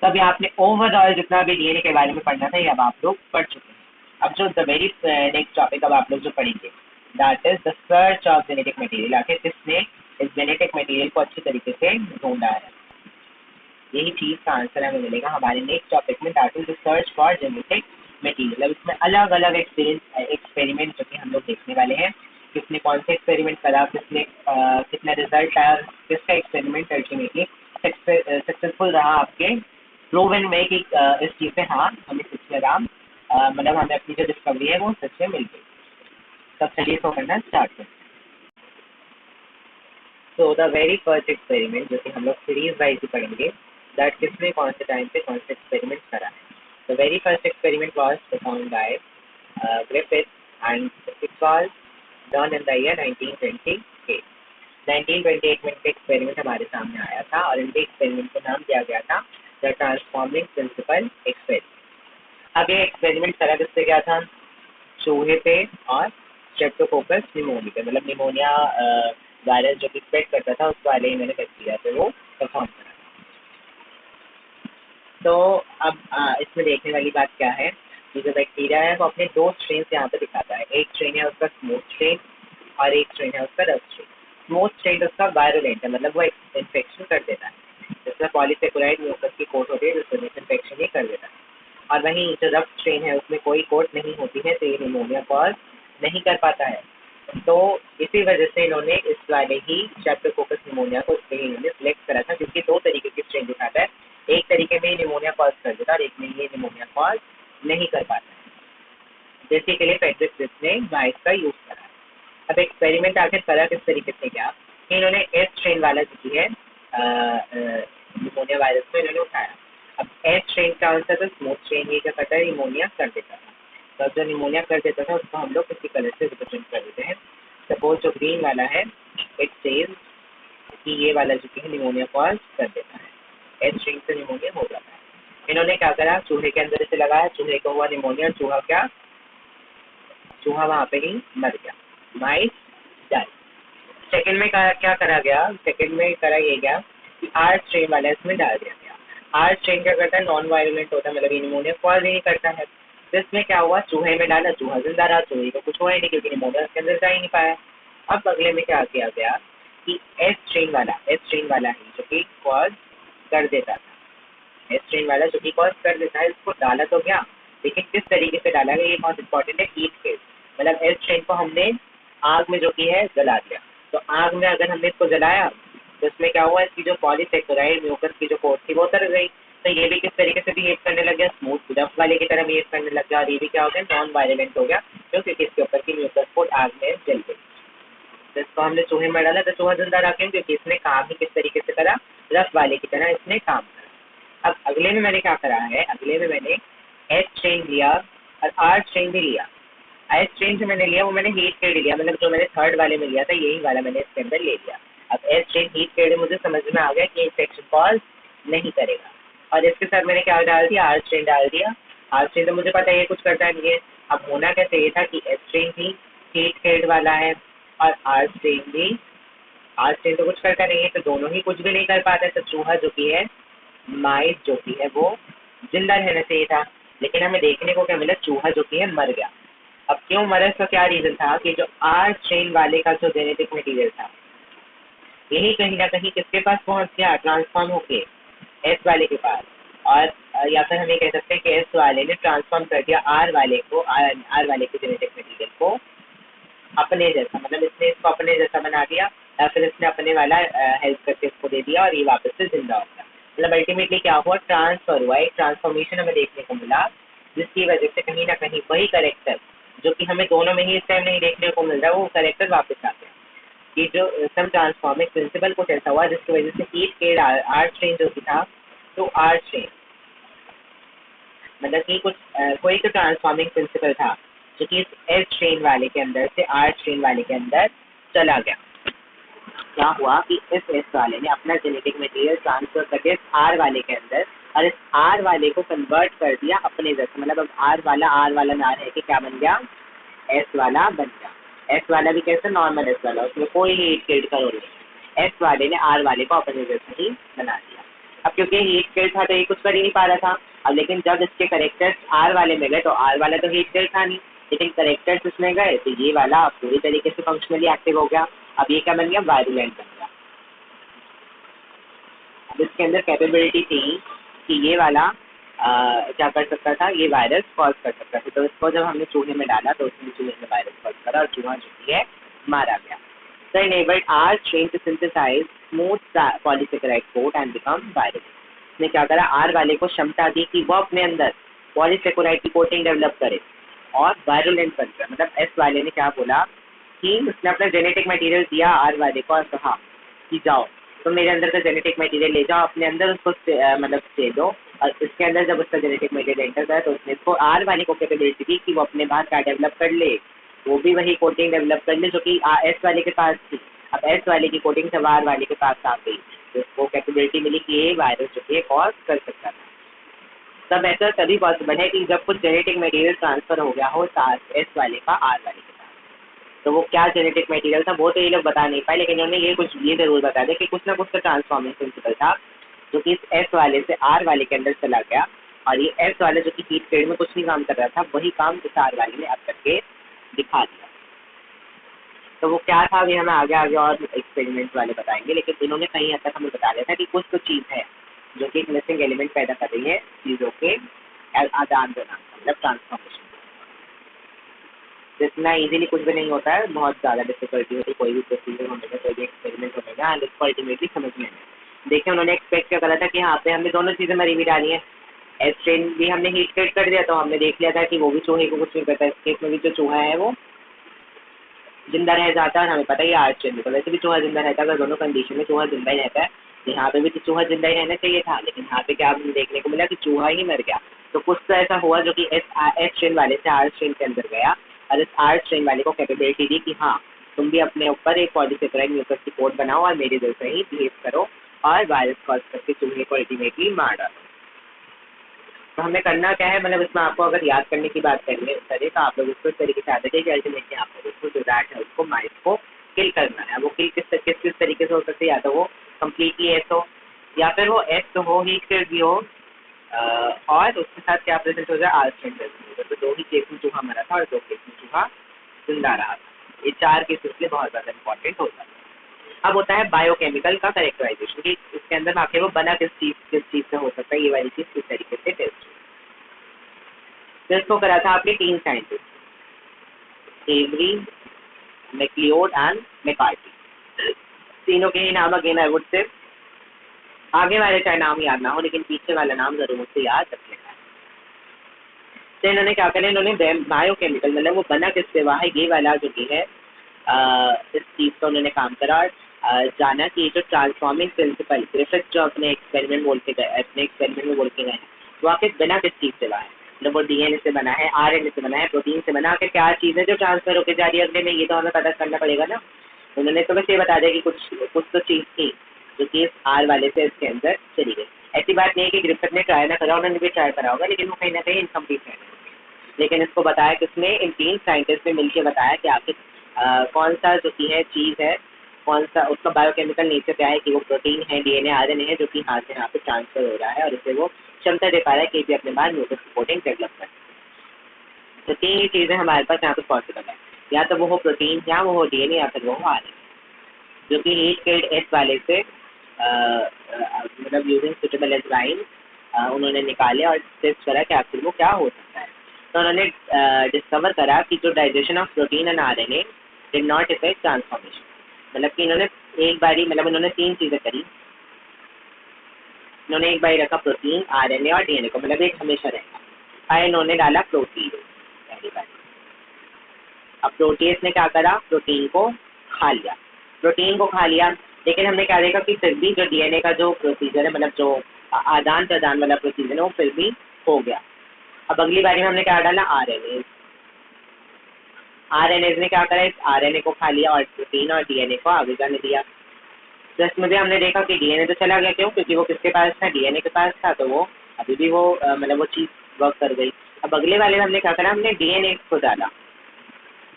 तब ये आपने ओवरऑल जितना भी डीएनए के बारे में पढ़ना था ये अब आप लोग पढ़ चुके हैं। अब जो द वेरी नेक्स्ट टॉपिक अब आप लोग जो पढ़ेंगे, that is the search of genetic material. आखिर किसने इस जेनेटिक मटेरियल को अच्छी तरीके से ढूंढा है, यही चीज का आंसर हमें मिलेगा हमारे नेक्स्ट टॉपिक में, that is the search for genetic material. अब इसमें अलग अलग एक्सपेरिमेंट जो कि हम लोग देखने वाले हैं, किसने कौन से एक्सपेरिमेंट करा, किसने कितना रिजल्ट आया, किसका एक्सपेरिमेंट अल्टीमेटली सक्सेसफुल रहा, आपके प्रूवन में कि इस चीज़ से हाँ हमें सच में राम मतलब हमें अपनी जो डिस्कवरी है वो सच में मिल गई। तब चलिए इसको करना स्टार्ट करें। तो द वेरी फर्स्ट एक्सपेरिमेंट जो कि हम लोग सीरीज वाइज ही पढ़ेंगे, दैट किसने कौन से टाइम पे कौन से एक्सपेरिमेंट करा है। The very first experiment was performed by Griffith and it was done in the year 1928। 1928 में इनका एक्सपेरिमेंट हमारे सामने आया था, और इनके एक्सपेरिमेंट को नाम दिया गया था द ट्रांसफॉर्मिंग प्रिंसिपल एक्सपेरिमेंट। अब ये एक्सपेरिमेंट करा किससे गया था, चूहे पे और स्ट्रेप्टोकोकस निमोनिया पे, मतलब निमोनिया वायरस जो कि स्प्रेड करता था उस वाले इन्होंने बैक्टीरिया पे वो परफॉर्म करा। तो अब इसमें देखने वाली बात क्या है, कि जो बैक्टीरिया है वो अपने 2 स्ट्रेन यहाँ पे दिखाता है। एक स्ट्रेन है उसका स्मूथ स्ट्रेन और एक स्ट्रेन है उसका रफ स्ट्रेन। स्मूथ स्ट्रेन उसका वायरुलेंट है, मतलब वो इन्फेक्शन कर देता है, जिसमें पॉलीसेक्युलाइड म्यूकस की कोट होती है जिसमें इन्फेक्शन ही कर देता है। और वहीं जो रफ स्ट्रेन है उसमें कोई कोट नहीं होती है, तो ये निमोनिया कॉज नहीं कर पाता है। तो इसी वजह से इन्होंने इस वाले ही स्ट्रेप्टोकोकस निमोनिया को इसके लिए इन्होंने सिलेक्ट करा था, क्योंकि 2 तरीके की स्ट्रेन दिखाता है, एक तरीके में निमोनिया कॉज कर देता है और एक में ये निमोनिया कॉज नहीं कर पाता है। जैसे के लिए फेडरिक स्मिथ ने वाइस का यूज करा है। अब एक्सपेरिमेंट आखिर करा किस तरीके से क्या, कि इन्होंने एस स्ट्रेन वाला जो है निमोनिया वायरस को इन्होंने उठाया। अब एस स्ट्रेन का आंसर तो स्मूथ स्ट्रेन ये क्या करता है, निमोनिया कर देता था। तो जो निमोनिया कर देता था उसको हम लोग किसी कलर से रिप्रेजेंट कर देते हैं। सपोज जो ग्रीन वाला है इट सेज कि ये वाला जो है निमोनिया कॉज कर देता है, एस स्ट्रेन से निमोनिया हो जाता है। इन्होंने क्या करा, चूहे के अंदर इसे लगाया, चूहे को हुआ निमोनिया, चूहा वहाँ पे ही मर गया, माइस डाई। सेकंड में क्या करा गया, सेकंड में करा ये गया कि आर स्ट्रेन वाला इसमें डाल दिया गया। आर स्ट्रेन क्या करता है, नॉन वायलेंट होता है, मतलब निमोनिया कॉज नहीं करता है। तो इसमें क्या हुआ, चूहे में डाला, चूहा जिंदा रहा, चूहे को कुछ हुआ ही नहीं क्योंकि निमोनिया उसके अंदर जा ही नहीं पाया। अब अगले में क्या किया गया कि एस स्ट्रेन वाला ही जो कि कॉज कर देता था। एस ट्रेन वाला जो कि कॉज कर देता है, इसको डाला तो क्या, लेकिन किस तरीके से डाला गया ये बहुत इंपॉर्टेंट है। हीट फेज मतलब एस ट्रेन को हमने आग में जो कि है जला दिया। तो आग में अगर हमने इसको जलाया तो इसमें क्या हुआ, इसकी जो पॉलीसेकेराइड म्यूकस की जो कोट थी वो उतर गई। तो ये भी किस तरीके से बिहेव करने लग गया, स्मूथ रफ वाले की तरह बिहेव करने लग गया, और ये भी क्या हो गया, नॉन वायलेंट हो गया, क्योंकि इसके ऊपर की म्यूकस कोट आग में जल गई। तो इसको हमने चूहे में डाला तो चूहा जिंदा रहा, क्यों, क्योंकि इसने काम ही किस तरीके से करा, रफ वाले की तरह इसने काम करा। अब अगले में मैंने क्या करा है, अगले में मैंने एच ट्रेन लिया और आर ट्रेन भी लिया। एच ट्रेन जो मैंने लिया वो मैंने हीट क्रेड लिया, मतलब जो मैंने थर्ड वाले में लिया था यही वाला मैंने इसके अंदर ले लिया। अब एच ट्रेन हीट क्रेड मुझे समझ में आ गया कि इन्फेक्शन कॉज नहीं करेगा, और इसके साथ मैंने क्या डाल दिया, आर ट्रेन डाल दिया। आर ट्रेन तो मुझे पता है ये कुछ करता नहीं है। अब होना क्या चाहिए था कि एच ट्रेन भी हीट क्रेड वाला है और आर ट्रेन भी, आर ट्रेन तो कुछ करता नहीं है, तो दोनों ही कुछ भी नहीं कर पाते, तो चूहा जो कि है, माइट जो कि है वो जिंदा रहना चाहिए था। लेकिन हमें देखने को क्या मिला, चूहा जो कि है मर गया। अब क्यों मरा, इसका क्या रीजन था कि जो आर ट्रेन वाले का जो जेनेटिक मटेरियल था यही कहीं ना कहीं किसके पास पहुंच गया, ट्रांसफॉर्म होके एस वाले के पास। और या फिर हम ये कह सकते हैं कि एस वाले ने ट्रांसफॉर्म कर दिया आर वाले को, आर वाले के जेनेटिक मटेरियल को अपने जैसा, मतलब इसने इसको अपने जैसा बना दिया, या फिर इसने अपने वाला हेल्प करके इसको दे दिया और ये वापस से जिंदा हो गया। मतलब अल्टीमेटली क्या हुआ, ट्रांसफर हुआ, एक ट्रांसफॉर्मेशन हमें देखने को मिला, जिसकी वजह से कहीं ना कहीं वही करेक्टर जो कि हमें दोनों में ही इस टाइम नहीं देखने को मिल रहा है, वो करेक्टर वापस आ गया। ये जो सम ट्रांसफॉर्मिंग प्रिंसिपल कुछ ऐसा हुआ जिसकी वजह से हीट के आर ट्रेन जो था, तो आर ट्रेन मतलब कि कुछ कोई तो ट्रांसफॉर्मिंग प्रिंसिपल था जो कि इस एस ट्रेन वाले के अंदर से आर ट्रेन वाले के अंदर चला गया। क्या हुआ कि इस एस वाले ने अपना जेनेटिक मटेरियल ट्रांसफर कर दिया आर वाले के अंदर, और इस आर वाले को कन्वर्ट कर दिया अपने जैसे, मतलब अब आर वाला ना रह के क्या बन गया, एस वाला बन गया। एस वाला भी कैसे, नॉर्मल एस वाला, उसमें कोई हीट क्रिएट का रोल नहीं। एस वाले ने आर वाले को अपने जैसे ही बना दिया। अब क्योंकि हीट क्रिएट था तो ये कुछ कर ही नहीं पा रहा था। अब लेकिन जब इसके करेक्टर्स आर वाले में गए तो आर वाला तो हीट क्रिएट था नहीं, लेकिन करेक्टर्स उसमें गए तो ये वाला पूरी तरीके से फंक्शनली एक्टिव हो गया। अब ये क्या बन गया, वायरुलेंट बन गया। अब इसके अंदर कैपेबिलिटी थी कि ये वाला क्या कर सकता था, ये वायरस कॉज कर सकता था। तो इसको जब हमने चूहे में डाला तो उसने चूहे में वायरस कॉज करा और चूहा जो है मारा गया। So enabled our strain to synthesize smooth polysaccharide coat and become virus. इसने क्या करा, आर वाले को क्षमता दी कि वो अपने अंदर पॉलीसेकेराइड की कोटिंग डेवलप करे और वायरुलेंट बन गया। मतलब एस वाले ने क्या बोला कि उसने अपना जेनेटिक मटेरियल दिया आर वाले को और कहा कि जाओ तो मेरे अंदर का जेनेटिक मटेरियल ले जाओ, अपने अंदर उसको मतलब दे दो। और इसके अंदर जब उसका जेनेटिक मटेरियल एंटर करा तो उसने इसको आर वाले को कैपेबिलिटी दी कि वो अपने बाहर क्या डेवलप कर ले, वो भी वही कोटिंग डेवलप कर ले जो कि एस वाले के पास थी। अब एस वाले की कोटिंग सब आर वाले के पास आ गई, तो उसको कैपेबिलिटी मिली कि ये वायरस जो है कॉज कर सकता था। तब ऐसा तभी पॉसिबल है कि जब कुछ जेनेटिक मटेरियल ट्रांसफर हो गया हो एस वाले का आर वाले के पास। तो वो क्या जेनेटिक मटेरियल था वो तो ये लोग बता नहीं पाए, लेकिन उन्होंने ये जरूर बता दिया कि कुछ ना कुछ तो ट्रांसफॉर्मिंग प्रिंसिपल था जो कि इस एस वाले से आर वाले के अंदर चला गया, और ये एस वाले जो कि हीट ट्रेड में कुछ नहीं काम कर रहा था वही काम इस आर वाले ने अब करके दिखा दिया। तो वो क्या था अभी हमें आगे और एक्सपेरिमेंट वाले बताएंगे, लेकिन इन्होंने कहीं हद तक हमें बता दिया था कि कुछ तो चीज़ है जो कि एक मिसिंग एलिमेंट पैदा कर रही है चीज़ों के आदान प्रदान, मतलब ट्रांसफॉर्मेशन। जितना इजीली कुछ भी नहीं होता है, बहुत ज़्यादा डिफिकल्टी होती है कोई भी प्रोसीजर होने में, कोई भी एक्सपेरिमेंट होने में, एंड इसको अल्टीमेटली समझने में। देखिए उन्होंने एक्सपेक्ट क्या करा था कि यहाँ पे हमने दोनों चीज़ें मरी हुई डाली हैं। एस ट्रेन भी हमने हीट क्रिएट कर दिया तो हमने देख लिया था कि वो भी चूहे को कुछ नहीं करता। इस केस में भी जो चूहा है वो जिंदा रह जाता है, और हमें पता है आर ट्रेन में तो वैसे भी चूहा जिंदा रहता है। अगर दोनों कंडीशन में चूहा जिंदा ही रहता है तो यहाँ पे भी तो चूहा जिंदा ही रहना चाहिए था, लेकिन यहाँ पे क्या हमें देखने को मिला कि चूहा ही मर गया। तो कुछ तो ऐसा हुआ जो कि एस ट्रेन वाले से आर ट्रेन के अंदर गया और इस आर ट्रेन वाले को कैपेबिलिटी दी कि हाँ तुम भी अपने ऊपर एक पॉलीसेकेराइड म्यूकस की कोट बनाओ और मेरे जैसे ही बिहेव करो और वायरस कॉज करके चूहे को अल्टीमेटली मार डालो। तो हमें करना क्या है, मतलब इसमें आपको अगर याद करने की बात करें तो आप लोग इसको इस तरीके से आते थे कि अल्टीमेटली आप लोग उसको जो रैट है उसको माइस को किल करना है। वो किल किस तरीके से हो सकती है, या तो वो कम्प्लीटली एस हो या फिर वो एस तो हो हीट क्रिएट भी हो, और उसके साथ क्या प्रेजेंट हो जाए आर स्ट्रेन प्रेजेंट हो जाए। तो 2 ही केस में चूहा मरा था और 2 केस में चूहा जिंदा रहा था। ये 4 केसेस के लिए बहुत ज़्यादा इंपॉर्टेंट होता है। अब होता है बायोकेमिकल का करेक्टराइजेशन कि इसके अंदर आखिर वो बना किस चीज़ से हो सकता है, ये वाली चीज़ किस तरीके से टेस्ट। तो इसको करा था आपके 3 scientist, Avery, MacLeod and McCarty. तीनों के ही नाम अगेन आई वुड से आगे वाले चाहे नाम याद ना हो लेकिन पीछे वाला नाम जरूर मुझसे याद रख लेना है। तो इन्होंने क्या करा, इन्होंने बायोकेमिकल मतलब वो बना किससे हुआ है ये वाला जो कि है इस चीज़ का उन्होंने काम करा और जाना कि ये जो ट्रांसफॉर्मिंग प्रिंसिपल ग्रिफिथ जो अपने एक्सपेरिमेंट में बोल के गए हैं वो आखिर बना किस चीज़ से हुआ है। मतलब वो डीएनए से बना है, आरएनए से बना है, प्रोटीन से बना, आखिर क्या चीज़ है जो ट्रांसफर होकर जा रही है अगले में, ये तो हमें पता करना पड़ेगा ना। उन्होंने तो बस ये बता दिया कि कुछ तो चीज़ थी जो कि इस आर वाले से इसके अंदर चली गई। ऐसी बात नहीं है कि ग्रिफिथ ने ट्राई ना करा, उन्होंने भी ट्राई करा होगा लेकिन वो कहीं ना कहीं इनकम्प्लीट है। लेकिन इसको बताया किसने, इन 3 साइंटिस्ट ने मिलकर बताया कि आखिर कौन सा जो कि है चीज़ है, कौन सा उसका बायोकेमिकल नेचर क्या है कि वो प्रोटीन है, डीएनए, आरएनए है जो कि यहाँ से यहाँ पे ट्रांसफर हो रहा है और उससे वो क्षमता दे पा रहा है कि भी अपने बाद न्यूक्लियर सपोर्टिंग डेवलप कर। तो 3 ही चीज़ें हमारे पास यहाँ पे पॉसिबल है, या तो वो हो प्रोटीन, या वो हो डीएनए, या फिर वो हो आरएनए, जो कि हीट फील्ड एस वाले से मतलब यूजिंग सुटेबल एंजाइम उन्होंने निकाले और टेस्ट करा कि आखिर वो क्या हो सकता है। तो उन्होंने डिस्कवर करा कि जो digestion of protein and RNA did not effect transformation. मतलब कि इन्होंने एक बारी मतलब उन्होंने 3 चीज़ें करी। इन्होंने एक बारी रखा प्रोटीन, आरएनए और डीएनए को, मतलब एक हमेशा रहेगा। और इन्होंने डाला प्रोटीन पहली बार। अब प्रोटीन ने क्या करा, प्रोटीन को खा लिया, लेकिन हमने क्या देखा कि फिर भी जो डीएनए का जो प्रोसीजर है, मतलब जो आदान प्रदान वाला प्रोसीजर है वो फिर भी हो गया। अब अगली बारी में हमने क्या डाला, आरएनए ने क्या करा, इस आरएनए को खा लिया और प्रोटीन और डीएनए को आगे जाने दिया। तो इसमें भी हमने देखा कि डीएनए तो चला गया, क्यों, क्योंकि वो किसके पास था, डीएनए के पास था, तो वो अभी भी वो मतलब वो चीज़ वर्क कर गई। अब अगले वाले में हमने क्या करा, हमने डीएनए को डाला।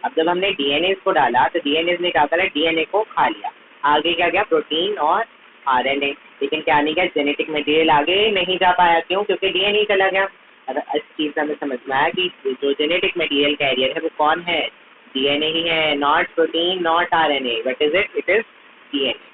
अब जब हमने डीएनए को डाला तो डीएनए ने क्या करा, डीएनए को खा लिया, आगे क्या गया प्रोटीन और आरएनए, लेकिन क्या नहीं गया, जेनेटिक मटेरियल आगे नहीं जा पाया, क्यों, क्योंकि डीएनए चला गया। अगर इस चीज़ से हमें समझ में आया कि जो जेनेटिक मटेरियल कैरियर है वो कौन है, डीएनए ही है, not protein, not RNA, what is it is DNA.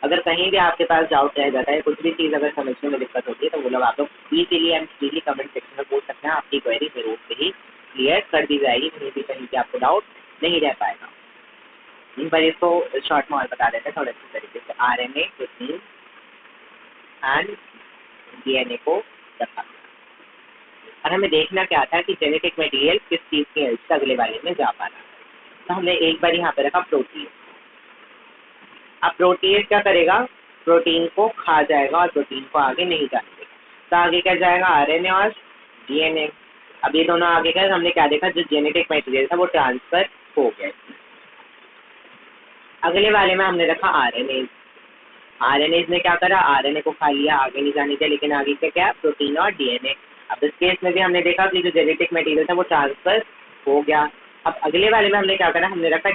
अगर कहीं भी आपके पास डाउट रह जाता है, कुछ भी चीज़ अगर समझने में दिक्कत होती है तो वो लोग आप लोग easily and freely comment section में पूछ सकते हैं, आपकी क्वेरी जरूर से ही क्लियर कर दी जाएगी, कहीं भी आपको डाउट नहीं रह पाएगा। इन पर इसको शॉर्ट में और बता देते हैं थोड़े अच्छे तरीके से, आरएनए, प्रोटीन एंड डीएनए को रखा। और हमें देखना क्या था कि जेनेटिक मटेरियल किस चीज़ की हेल्प से अगले वाले में जा पाना। तो हमने एक बार यहाँ पे रखा प्रोटीन। अब प्रोटीन क्या करेगा, प्रोटीन को खा जाएगा और प्रोटीन को आगे नहीं जाने देगा। तो आगे क्या जाएगा, आरएनए और डीएनए। अब ये दोनों आगे गए, हमने क्या देखा, जो जेनेटिक मटेरियल था वो ट्रांसफर हो गया। अगले वाले में हमने रखा आरएनए। आरएनए ने क्या करा, आरएनए को खा लिया, आगे नहीं जाने दिया, लेकिन आगे क्या, प्रोटीन और डीएनए। अब इस केस में भी हमने देखा कि जो जेनेटिक मटेरियल था वो ट्रांसफर हो गया। अब अगले वाले में हमने क्या करा, हमने रखा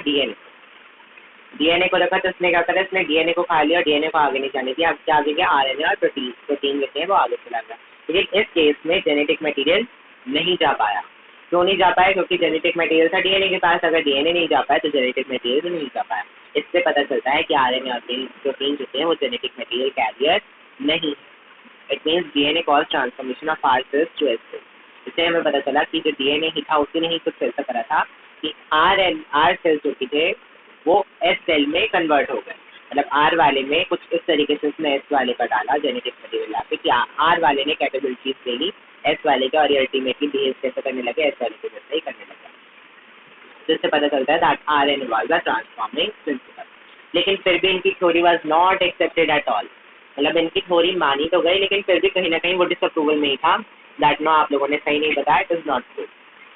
डीएनए को रखा, तो इसने क्या करा, इसने डीएनए को खा लिया और डीएनए को आगे नहीं जाने दिया। अब क्या आगे गया, आरएनए और प्रोटीन लेते हैं वो आगे चला गया। लेकिन इस केस में जेनेटिक मटेरियल नहीं जा पाया। क्यों नहीं जा पाया, क्योंकि जेनेटिक मटेरियल था डीएनए के पास, अगर डीएनए नहीं जा पाया तो जेनेटिक मटेरियल भी नहीं जा पाया। इससे पता चलता है कि आरएनए और प्रोटीन जो हैं वो जेनेटिक मटेरियल कैरियर नहीं। It means DNA cause transformation of R cells to S cells. इससे हमें पता चला कि जो डीएनए ही था उसी ने ही कुछ सेल करा था कि आर सेल्स जो थे वो एस सेल में कन्वर्ट हो गए। मतलब आर वाले में कुछ इस तरीके से उसने एस वाले का डाला जेनेटिक मटेरियल लाके कि आर वाले ने कैपेबिलिटीज ले ली एस वाले का और ये अल्टीमेटली बिहेव कैसे करने लगे, एस वाले के जैसे ही करने लगा। तो इससे पता चलता है that RNA was the transforming principle. लेकिन फिर भी इनकी theory was not accepted at all. मतलब इनकी थ्योरी मानी तो गई लेकिन फिर भी कहीं ना कहीं वो डिसअप्रूवल में ही था। दैट नो, आप लोगों ने सही नहीं बताया, इट इज नॉट ट्रू।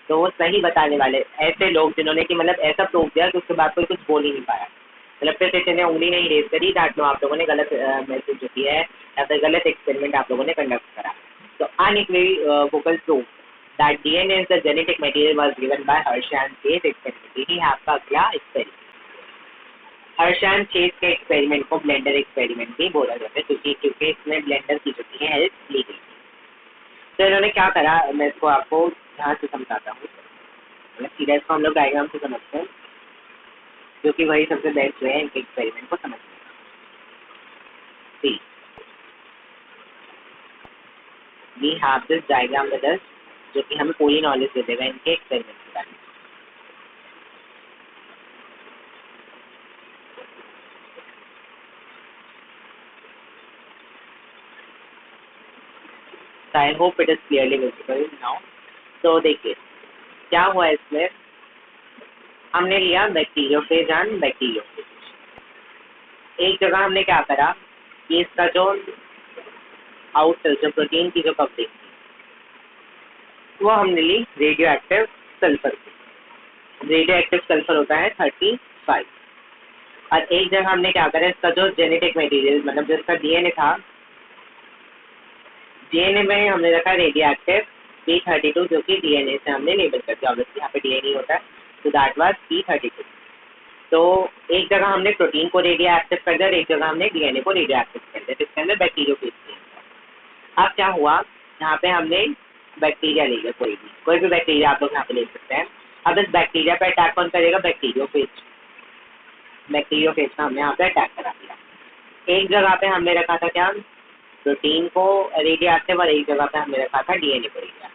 तो वो सही बताने वाले ऐसे लोग जिन्होंने कि मतलब ऐसा प्रूव किया कि उसके बाद कोई कुछ बोल ही नहीं पाया, मतलब फिर किसी ने उंगली नहीं रेज करी, दैट नो आप लोगों ने गलत मैसेज जो किया है या फिर गलत एक्सपेरिमेंट आप लोगों ने कंडक्ट करा। तो unequivocal proof that DNA is the genetic material was given by Hershey and Chase experiment। यही है आपका अगला एक्सपेरिमेंट। हर्श एंड चेस के एक्सपेरिमेंट को ब्लेंडर एक्सपेरिमेंट भी बोला जाता है क्योंकि इसमें ब्लेंडर की जो है हेल्प ली गई। तो इन्होंने क्या करा, मैं इसको आपको ध्यान से समझाता हूँ, मतलब सीधा इसको हम लोग डायग्राम से समझते हैं। जो कि वही सबसे बेस्ट वे है इनके एक्सपेरिमेंट को समझने का। See we have this diagram with us, जो कि हमें पूरी नॉलेज दे देगा इनके एक्सपेरिमेंट के बारे में। I hope it is clearly visible now. तो देखिए क्या हुआ इसमें, हमने लिया बैक्टीरियोफेज एंड बैक्टीरियोफेज। एक जगह हमने क्या करा कि इसका जो आउटर जो प्रोटीन की जो कवरिंग थी वो हमने ली रेडियो एक्टिव सल्फर की। रेडियो एक्टिव सल्फर होता है 35। और एक जगह हमने क्या करा, इसका जो जेनेटिक मटेरियल मतलब जो इसका डीएनए था, डीएनए में हमने रखा रेडियो एक्टिव P32, जो कि डीएनए से हमने लेबल कर दिया। ऑब्वियसली यहाँ पे डीएनए होता है, तो दैट वाज P32। तो एक जगह हमने प्रोटीन को रेडियो एक्टिव कर दिया और एक जगह हमने डीएनए को रेडियो एक्टिव कर दिया, जिसके अंदर बैक्टीरियोफेज थी। अब क्या हुआ, यहाँ पे हमने बैक्टीरिया ले लिया, कोई भी बैक्टीरिया आप लोग यहाँ पे ले सकते हैं। अब इस बैक्टीरिया पे अटैक कौन करेगा, बैक्टीरियोफेज। बैक्टीरियोफेज का हमने यहाँ पे अटैक करा दिया। एक जगह पे हमने रखा था क्या, प्रोटीन को रेडियो एक्टिव, और एक जगह पे हमने रखा था डीएनए को रेडियो एक्टिव।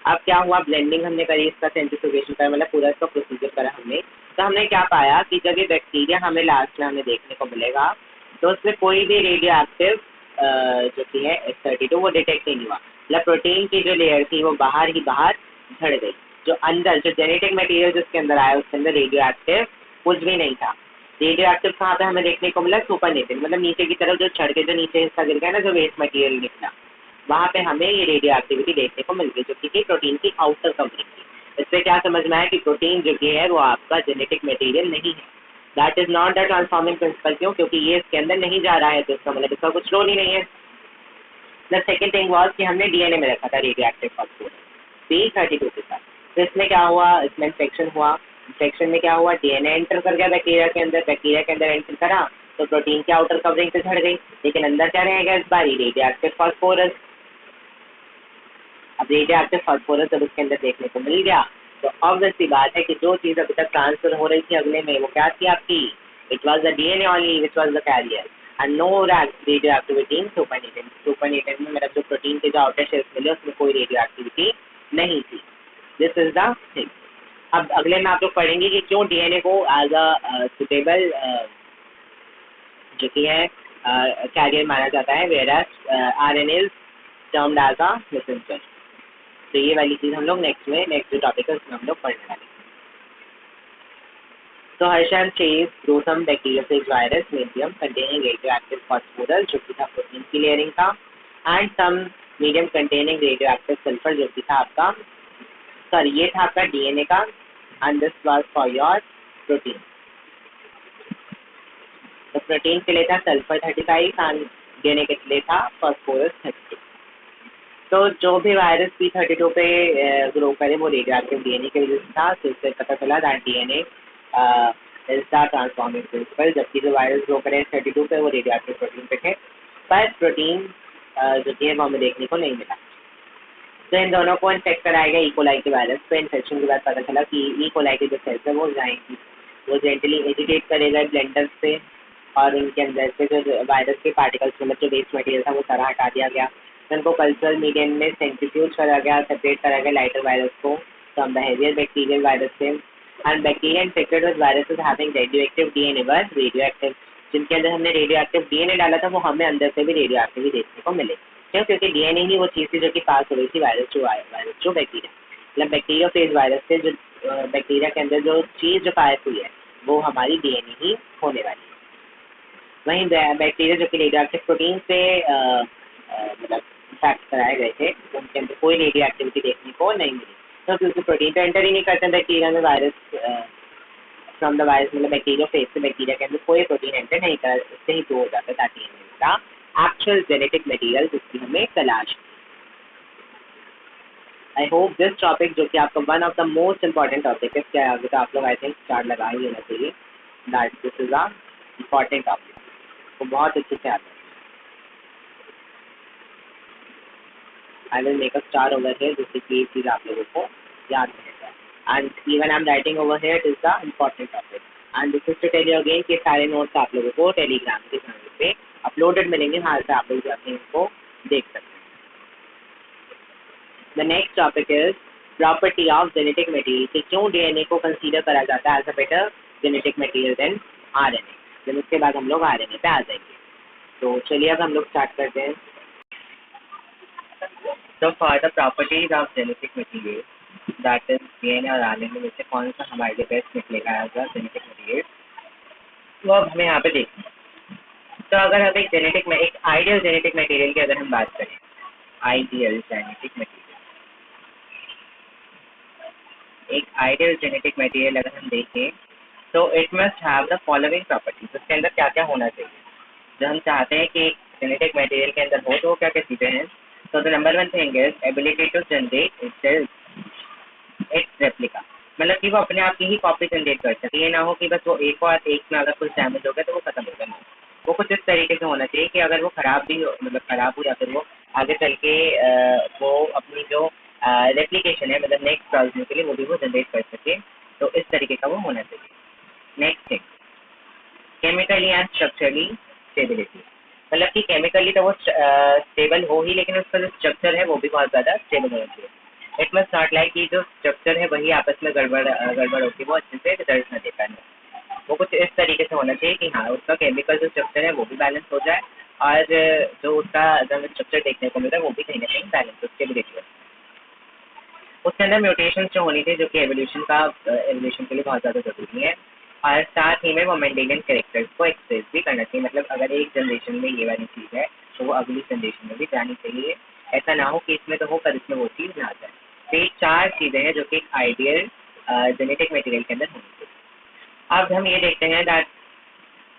अब क्या हुआ, ब्लेंडिंग हमने करी, इसका सेंट्रीफ्यूगेशन करा, मतलब पूरा इसका प्रोसीजर करा हमने। तो हमने क्या पाया कि जब ये बैक्टीरिया हमें लास्ट में हमें देखने को मिलेगा तो उसमें कोई भी रेडियो एक्टिव जो कि है S32 वो डिटेक्ट नहीं हुआ। मतलब प्रोटीन की जो लेयर थी वो बाहर ही बाहर झड़ गई। जो अंदर जो जेनेटिक मटेरियल जिसके अंदर आया उसके अंदर रेडियो एक्टिव कुछ भी नहीं था। रेडियो एक्टिव कहाँ पे हमें देखने को मिला, सुपर नेटिव, मतलब नीचे की तरफ जो छड़ के जो नीचे हिस्सा गिर गया ना, जो वेस्ट मटेरियल निकला, वहाँ पे हमें ये रेडियो एक्टिविटी देखने को मिल गई, जो कि प्रोटीन की आउटर कवरिंग थी। इससे क्या समझ में आया कि प्रोटीन जो कि है वो आपका जेनेटिक मटेरियल नहीं है। That is not the transforming principle. क्यों, क्योंकि ये इसके अंदर नहीं जा रहा है, तो इसका मतलब इसका कुछ रोल ही नहीं है। द सेकेंड थिंग वॉज कि हमने डीएनए में रखा था रेडियो एक्टिव फॉस्फोरस P32 के साथ। तो इसमें क्या हुआ, इसमें इन्फेक्शन हुआ। इन्फेक्शन में क्या हुआ, डीएनए एंटर कर गया बैक्टीरिया के अंदर, बैक्टीरिया के अंदर एंटर करा तो प्रोटीन की आउटर कवरिंग से झड़ गई, लेकिन अंदर क्या रहेगा इस बार, रेडियो एक्टिव फॉस्फोरस। अब रेडियो एक्टिव फॉस्फोरस जब उसके अंदर देखने को मिल गया तो ऑब्वियस सी बात है कि जो चीज़ अभी तक ट्रांसफर हो रही थी अगले में वो क्या थी आपकी, it was the DNA only which was the carrier and no radioactivity in supernatant. Supernatant में मतलब जो प्रोटीन के जो आउटर शेल्स मिले उसमें कोई रेडियो एक्टिविटी नहीं थी। This is the thing. अब अगले में आप लोग पढ़ेंगे कि क्यों डीएनए को एज अ सुटेबल जो कि है कैरियर माना जाता है, whereas RNA is termed as a messenger. तो ये वाली चीज़ हम लोग नेक्स्ट जो टॉपिक है उसमें हम लोग पढ़ने वाले हैं। तो Hershey Chase grow some bacteriophage virus medium containing radioactive phosphorus जो कि था प्रोटीन की लेयरिंग का, and some medium containing radioactive sulphur जो कि था आपका, सॉरी ये था आपका डीएनए का, and this was for your protein. तो प्रोटीन के लिए था सल्फर 35 एंड डीएनए के लिए था फॉस्फोरस 30। तो जो भी वायरस P32 पे ग्रो करे वो रेडियोएक्टिव डीएनए की वजह से था। तो इससे पता चला that DNA is the transforming principle, जबकि जो वायरस ग्रो करे 32 पे वो रेडियोएक्टिव प्रोटीन पे थे, पर प्रोटीन जो कि है वो हमें देखने को नहीं मिला। तो इन दोनों को इन्फेक्ट कराया गया इकोलाई के वायरस पे। इन्फेक्शन के बाद पता चला कि इकोलाई के जो सेल्स है वो जाएंगी, वो जेंटली एजिटेट करेगा ब्लेंडर से, और उनके अंदर से जो वायरस के पार्टिकल्स मतलब जो वेस्ट मटेरियल था वो सारा हटा दिया गया। उनको कल्चरल मीडियम में सेंट्रीफ्यूज करा गया, सेपरेट करा गया लाइटर वायरस को फ्रॉम बिहेवियर बैक्टीरियल वायरस से। And bacteria infected with viruses having radioactive DNA were radioactive, जिनके अंदर हमने रेडियोएक्टिव डीएनए डाला था वो हमें अंदर से भी रेडियोएक्टिव ही देखने को मिले। क्यों, क्योंकि डीएनए ही वो चीज़ थी जो कि पास हो रही थी वायरस जो बैक्टीरिया, मतलब बैक्टीरियोफेज वायरस से जो बैक्टीरिया के अंदर जो चीज़ जो पास हुई है वो हमारी डीएनए ही होने वाली है। वहीं बैक्टीरिया जो कि रेडियोएक्टिव प्रोटीन से मतलब इफेक्ट कराए गए थे उनके अंदर कोई रेडियो एक्टिविटी देखने को नहीं मिली। तो क्योंकि प्रोटीन तो एंटर ही नहीं करते बैक्टीरिया में, वायरस फ्रॉम द वायरस मतलब बैक्टीरिया फेज से बैक्टीरिया के अंदर कोई प्रोटीन एंटर नहीं कर, इससे ही दो हो जाता है ताकि इसका एक्चुअल जेनेटिक मटेरियल जिसकी हमें तलाश। आई होप दिस टॉपिक जो कि आपका one of the most important topic है, क्या आगे तो आप लोग आई थिंक स्टार्ट लगा ही होना चाहिए, that this is a important topic, तो बहुत अच्छे से आता है। I will make a star over here जिससे कि ये चीज़ आप लोगों को याद रहेगा, and even I'm writing over here it is the important topic and this is to tell you again कि सारे नोट्स आप लोगों को टेलीग्राम के चैनल पे अपलोडेड मिलेंगे, वहाँ से आप लोग जाके इनको देख सकते हैं। The next topic is property of genetic material, कि क्यों डीएनए को कंसीडर करा जाता है as a better genetic material than RNA. Then उसके बाद हम लोग आरएनए पे आ जाएंगे। तो चलिए अब हम लोग स्टार्ट करते हैं। तो for the properties of genetic material that is DNA और आरएनए में से कौन सा हमारे लिए बेस्ट निकलेगा एज अ जेनेटिक मटेरियल, तो अब हमें यहाँ पे देखना है। तो अगर हम एक जेनेटिक में एक आइडियल जेनेटिक मटेरियल की अगर हम बात करें, आइडियल जेनेटिक मटेरियल, एक आइडियल जेनेटिक मटेरियल अगर हम देखें तो it must have the following properties. उसके अंदर क्या क्या होना चाहिए जो हम चाहते हैं कि जेनेटिक मटेरियल के अंदर हो, तो क्या क्या चीज़ें हैं। तो the number one thing is ability to generate its replica, मतलब कि वो अपने आप की ही कॉपी जनरेट कर सके। ये ना हो कि बस वो एक और एक में अगर कुछ डैमेज हो गया तो वो खत्म हो गया। नहीं, वो कुछ इस तरीके से होना चाहिए कि अगर वो खराब भी हो, मतलब खराब हो या फिर वो आगे चल के वो अपनी जो रेप्लिकेशन है, मतलब नेक्स्ट ब्राउजने के लिए वो भी वो जनरेट कर सके। तो इस तरीके का वो होना चाहिए। Next thing, chemically and structurally stability, मतलब कि केमिकली तो वो स्टेबल हो ही, लेकिन उसका जो स्ट्रक्चर है वो भी बहुत ज़्यादा स्टेबल होना चाहिए। इट मस्ट नॉट लाइक कि जो स्ट्रक्चर है वही आपस में गड़बड़ होती है, वो अच्छे से रिजल्ट न दे पाए। वो कुछ इस तरीके से होना चाहिए कि हाँ उसका केमिकल जो स्ट्रक्चर है वो भी बैलेंस हो जाए, और जो उसका जो स्ट्रक्चर देखने को मिल रहा है वो भी कहीं ना कहीं बैलेंस हो, स्टेबिलिटी हो। उसके अंदर म्यूटेशन जो होनी थी जो कि एवोल्यूशन के लिए बहुत ज़्यादा ज़रूरी है, और साथ ही में वो मेंटेनेंस कैरेक्टर्स को एक्सप्रेस भी करना चाहिए। मतलब अगर एक जनरेशन में ये वाली चीज़ है तो वो अगली जनरेशन में भी जानी चाहिए। ऐसा ना हो कि इसमें तो हो पर इसमें वो चीज़ ना जाए। तो ये चार चीज़ें हैं जो कि एक आइडियल जेनेटिक मटेरियल के अंदर होनी चाहिए। अब हम ये देखते हैं दैट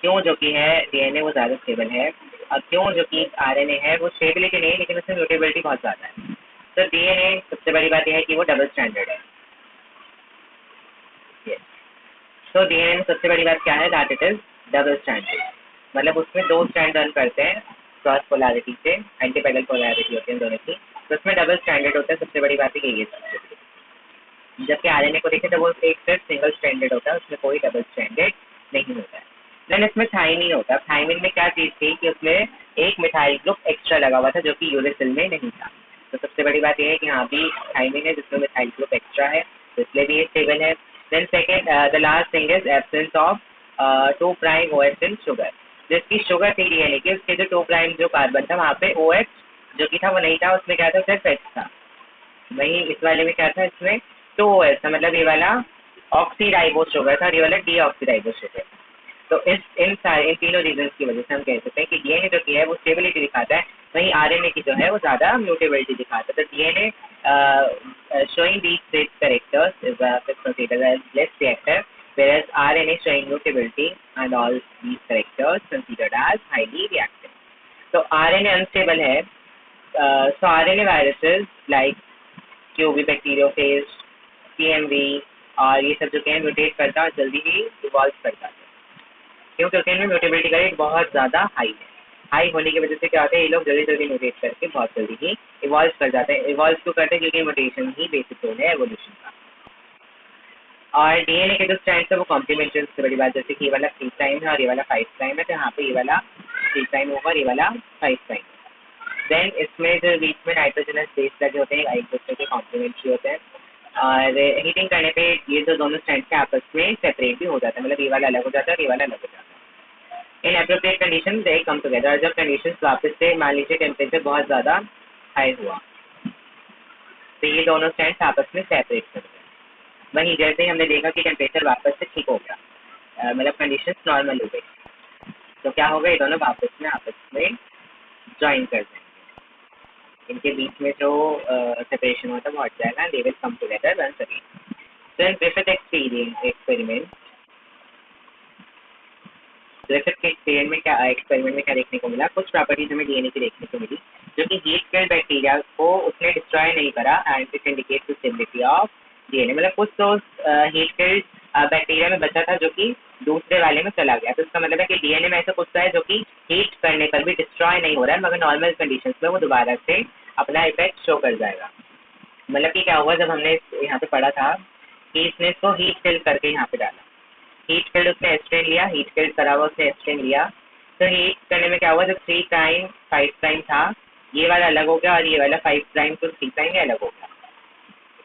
क्यों जो कि है डीएनए वो ज़्यादा स्टेबल है, और क्यों जो कि आरएनए है वो स्टेबिलिटी नहीं, लेकिन उसमें म्यूटेबिलिटी बहुत ज़्यादा है। तो डीएनए सबसे बड़ी बात यह है कि वो डबल स्टैंडर्ड है। yes. तो डीएनए में सबसे बड़ी बात क्या है, that it is double standard, मतलब उसमें दो स्टैंड रन करते हैं क्रॉस पोलैरिटी से, एंटी पैरेलल पोलैरिटी होती है दोनों की, तो उसमें डबल स्टैंडर्ड होता है। सबसे बड़ी बात यही है। जबकि आरएनए को देखें तो वो एक सिर्फ सिंगल स्टैंडर्ड होता है, उसमें कोई डबल स्टैंडर्ड नहीं होता है। देन इसमें थाइमिन होता है। थाइमिन में क्या चीज़ थी कि उसमें एक मिथाइल ग्रुप एक्स्ट्रा लगा हुआ था जो कि यूरेसिल में नहीं था। तो सबसे बड़ी बात यह है कि यहाँ भी थाइमिन है जिसमें मिथाइल ग्रुप एक्स्ट्रा है, तो इसलिए भी ये स्टेबल है। Then second, the last thing is absence of 2' OH in sugar. जिसकी शुगर थी डीएनए की, उसके जो 2' जो कार्बन था वहाँ पे OH जो कि था वो नहीं था, उसमें क्या था, सिर्फ H था। वहीं इस वाले में क्या था, इसमें 2OH था, मतलब ये वाला ऑक्सीराइबोस शुगर था और ये वाला डीऑक्सीराइबोस शुगर। तो इन तीनों रीजन की वजह से हम कह सकते हैं कि डीएनए जो की है वो स्टेबिलिटी दिखाता है, वहीं आरएनए की जो है वो ज़्यादा म्यूटेबिलिटी दिखाता है। तो DNA showing these traits characters is considered as less reactive, whereas RNA showing mutability and all these characters considered as highly reactive. तो RNA unstable है, so RNA viruses like QB bacteriophage, CMV और ये सब जो कि mutate करता है जल्दी ही इवॉल्व करता है, क्योंकि इनमें म्यूटेबिलिटी का रेट बहुत ज़्यादा हाई है। हाई होने की वजह से क्या होता है, ये लोग जल्दी जल्दी म्यूटेट करके बहुत जल्दी ही इवॉल्व कर जाते हैं। इवॉल्व क्यों करते हैं, क्योंकि म्यूटेशन ही बेसिक रोल है एवोल्यूशन का। और डीएनए के जो स्ट्रैंड्स है वो कॉम्प्लीमेंट्री, सबसे बड़ी बात, जैसे कि ये वाला 3' है और ये वाला 5' है, तो यहाँ पे ये वाला 3' होगा और ये वाला 5'। देन इसमें जो बीच में नाइट्रोजनस बेस लगे होते हैं एक दूसरे के कॉम्प्लीमेंट्री होते हैं, और हीटिंग करने पे ये जो दोनों स्ट्रैंड्स हैं आपस में सेपरेट भी हो जाता है, मतलब ये वाला अलग हो जाता है और ये वाला अलग हो जाता है। इन एप्रोप्रिएट कंडीशन दे कम टुगेदर, और जब कंडीशन वापस से मान लीजिए टेम्परेचर बहुत ज़्यादा हाई हुआ तो ये दोनों स्ट्रैंड्स आपस में सेपरेट कर गए। वहीं जैसे ही हमने देखा कि टेम्परेचर वापस से ठीक हो गया, मतलब कंडीशन नॉर्मल हो गई, तो क्या होगा, ये दोनों वापस में आपस में ज्वाइन कर देंगे। इनके बीच में जो सेपरेशन होता है वो हट जाएगा, they will come together once again. Then Griffith experiment, Griffith के एक्सपेरिमेंट में क्या देखने को मिला, कुछ प्रॉपर्टीज हमें डीएनए की देखने को मिली जो कि हीट किल्ड बैक्टीरिया को उसने डिस्ट्रॉय नहीं करा, and it indicates the stability of DNA. मतलब कुछ तो हीट किल्ड बैक्टीरिया में बचा था जो कि दूसरे वाले में चला गया, तो इसका मतलब है कि डीएनए में ऐसा कुछ है जो कि हीट करने पर भी डिस्ट्रॉय नहीं हो रहा है, मगर नॉर्मल कंडीशंस में वो दोबारा से अपना इफेक्ट शो कर जाएगा। मतलब कि क्या हुआ, जब हमने यहाँ पे पढ़ा था कि इसने इसको हीट किल करके यहाँ पे डाला, हीट फील्ड उसने एस्ट्रेन लिया, हीट फील्ड करा हुआ उसने एस्ट्रेन लिया। तो हीट करने में क्या हुआ, जो 3 प्राइम 5 प्राइम था ये वाला अलग हो गया और ये वाला 5 प्राइम to 3 प्राइम ये अलग हो गया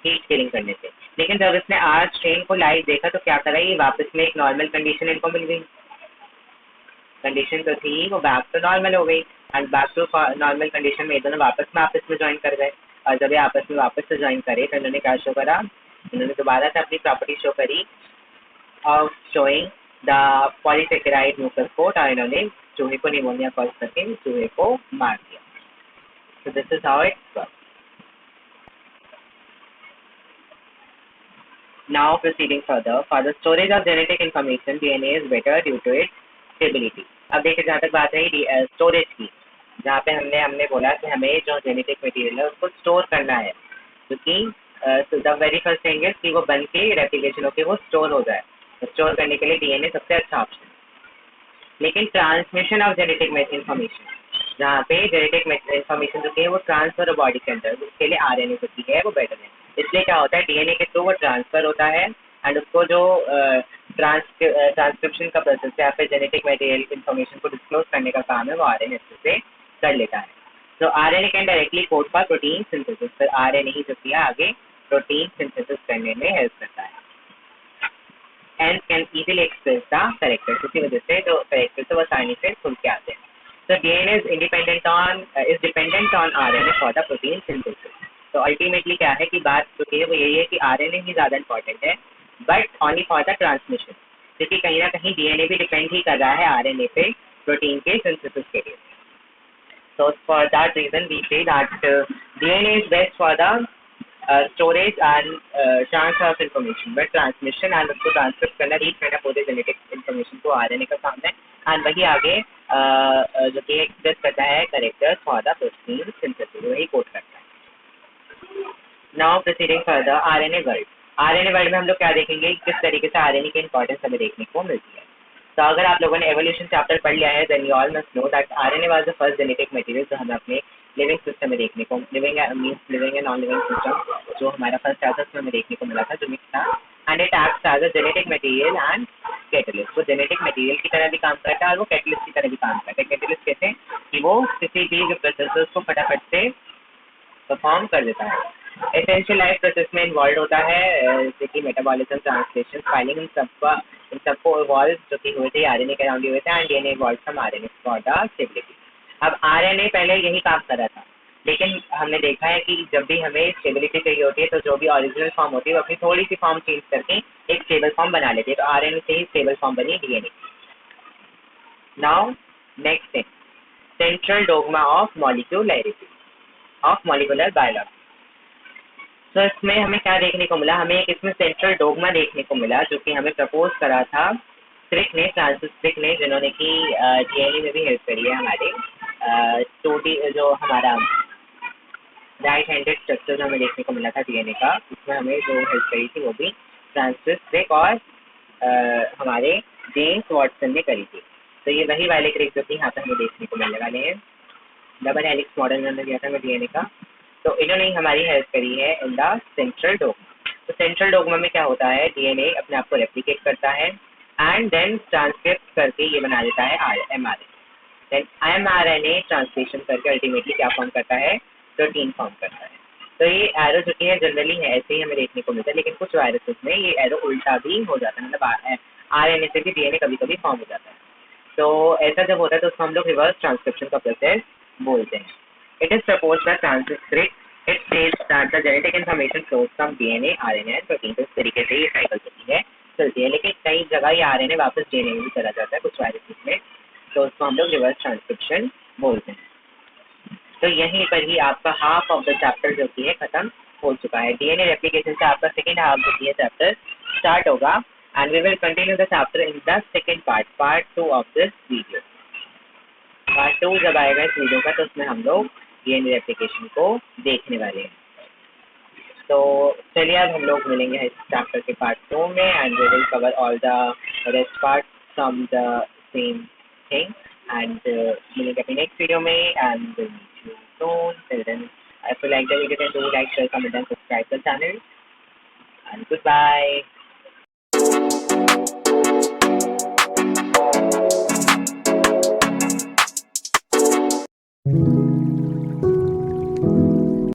हीट किलिंग करने से। लेकिन जब इसने आर स्ट्रेन को लाइव देखा तो क्या करा, ये वापस में एक नॉर्मल कंडीशन इनको मिल गई। कंडीशन तो थी वो बैक टू नॉर्मल हो गई and back to normal condition में ये दोनों आपस में ज्वाइन कर गए। और जब ये आपस में वापस से ज्वाइन करे तो इन्होंने क्या शो करा, इन्होंने दोबारा से अपनी प्रॉपर्टी शो करी ऑफ शोइंग द पॉलीसेकेराइड म्यूकोस्पोर्ट और इन्होंने चूहे को निमोनिया कॉज करके चूहे को मार दिया। So this is how it works. Now proceeding further, for the storage of genetic information, DNA is better due to its stability. अब देखिए जहाँ तक बात रही स्टोरेज की, जहाँ पे हमने बोला कि हमें जो जेनेटिक मटेरियल है उसको स्टोर करना है, क्योंकि the very first thing is कि वो बन के रेप्लिकेशन होकर वो स्टोर हो जाए। तो स्टोर करने के लिए डीएनए सबसे अच्छा ऑप्शन है। लेकिन ट्रांसमिशन ऑफ जेनेटिक इन्फॉर्मेशन, जहाँ पे जेनेटिक इन्फॉर्मेशन जो है वो ट्रांसफर हो बॉडी के अंदर, उसके लिए आरएनए जो की है वो बेटर है। इसलिए क्या होता है, डीएनए के थ्रू वो ट्रांसफर होता है एंड उसको जो ट्रांसक्रिप्शन का प्रोसेस है या फिर जेनेटिक मटेरियल इन्फॉर्मेशन को डिस्क्लोज करने का काम है वो आरएनए से कर लेता है। तो RNA can directly code for protein synthesis, फिर आरएनए ही जो किया आगे प्रोटीन सिंथेसिस करने में हेल्प करता है and can easily express the characters, उसी वजह से जो कैरेक्टर्स है वो आसानी से खुल के आते हैं। So DNA is dependent on RNA for the protein synthesis. तो अल्टीमेटली क्या है कि बात जो है वो यही है कि आरएनए ही ज़्यादा इंपॉर्टेंट है, but only for the transmission, क्योंकि कहीं ना कहीं डीएनए भी डिपेंड ही कर रहा है आरएनए पे प्रोटीन के सिंथेसिस के लिए। So for that reason we say that DNA is best for the storage and transfer of information, but transmission and उसको ट्रांसफर करना, रीड करना पूरे जेनेटिक इन्फॉर्मेशन को आरएनए का काम है एंड वही आगे जो कि एक्सप्रेस करता है characters for the protein synthesis, वही कोड करता है। Now proceeding further, RNA world. RNA world में हम लोग क्या देखेंगे, किस तरीके से आरएनए की इंपॉर्टेंस हमें देखने को मिलती है। तो अगर आप लोगों ने एवोल्यूशन चैप्टर पढ़ लिया है then you all must know that RNA was the first genetic material जो हमें अपने लिविंग सिस्टम में देखने को, living and non living system जो हमारा फर्स्ट चैप्टर में हमें देखने को मिला था, जो मिक्स था and it acts as a genetic material and catalyst. वो जेनेटिक मटेरियल की तरह भी काम करता है और वो कैटलिस्ट की तरह भी काम करता है। कैटलिस्ट कहते हैं कि वो किसी भी जो प्रोसेस को फटाफट से परफॉर्म कर देता है। एसेंशियल लाइफ प्रोसेस में इन्वॉल्व होता है जैसे कि मेटाबॉलिज्म, ट्रांसलेशन, फाइलिंग, इन सबको इवॉल्व जो कि हुए थे आरएनए के अराउंड हुए थे and DNA evolve from RNA for the stability. अब आरएनए पहले यही काम कर रहा था, लेकिन हमने देखा है कि जब भी हमें स्टेबिलिटी चाहिए होती है तो जो भी ओरिजिनल फॉर्म होती है वो अपनी थोड़ी सी फॉर्म चेंज करके एक स्टेबल फॉर्म बना लेती है। तो आरएनए से ही स्टेबल फॉर्म बनी DNA. Now next thing, central dogma of molecularity of molecular biology. तो इसमें हमें क्या देखने को मिला, हमें एक इसमें सेंट्रल डोग्मा देखने को मिला जो कि हमें प्रपोज करा था क्रिक ने, फ्रांसिस क्रिक ने, जिन्होंने कि डीएनए में भी हेल्प करी है हमारे जो हमारा राइट हैंडेड स्ट्रक्चर हमें देखने को मिला था डीएनए का, उसमें हमें जो हेल्प करी थी वो भी फ्रांसिस क्रिक और हमारे जेम्स वाटसन ने करी थी। तो ये वही वाले क्रिक जो कि यहाँ पे हमें देखने को मिलने वाले हैं। डबल हेलिक्स मॉडल इन्होंने दिया था हमें डीएनए का, तो इन्होंने ही हमारी हेल्प करी है इन द सेंट्रल डोग्मा। तो सेंट्रल डोग्मा में क्या होता है, डीएनए अपने आप को रेप्लिकेट करता है एंड देन ट्रांसक्रिप्ट करके ये बना देता है एमआरएनए। देन एमआरएनए ट्रांसलेशन करके अल्टीमेटली क्या फॉर्म करता है, प्रोटीन फॉर्म करता है। तो ये एरो जो कि है जनरली है ऐसे ही हमें देखने को मिलता है, लेकिन कुछ वायरसेस में ये एरो उल्टा भी हो जाता है, मतलब आरएनए से भी डीएनए कभी कभी फॉर्म हो जाता है। तो ऐसा जब होता है तो उसको हम लोग रिवर्स ट्रांसक्रिप्शन का प्रोसेस बोलते हैं। It is proposed that Francis Crick, it states that the genetic information flows from DNA, RNA and protein। तो इस तरीके से ये साइकिल चलती है चलती है, लेकिन कई जगह ये आरएनए वापस डीएनए में भी चला जाता है कुछ वायरसेस में, तो उसको हम लोग रिवर्स ट्रांसक्रिप्शन बोलते हैं। तो यहीं पर ही आपका हाफ ऑफ द चैप्टर जो कि है खत्म हो चुका है। डीएनए रेप्लिकेशन से आपका सेकेंड हाफ जो कि है चैप्टर स्टार्ट होगा and we will continue the chapter in the second part 2 of this video. Part 2 जब आएगा इस वीडियो का तो उसमें हम लोग डीएनए रेप्लिकेशन को देखने वाले हैं। तो चलिए अब हम लोग मिलेंगे इस चैप्टर के पार्ट 2 में and we will cover all the rest part from the same thing and मिलेंगे अपने नेक्स्ट वीडियो में and meet you soon. Till then if you like the video then do like, share, comment and subscribe the channel and goodbye।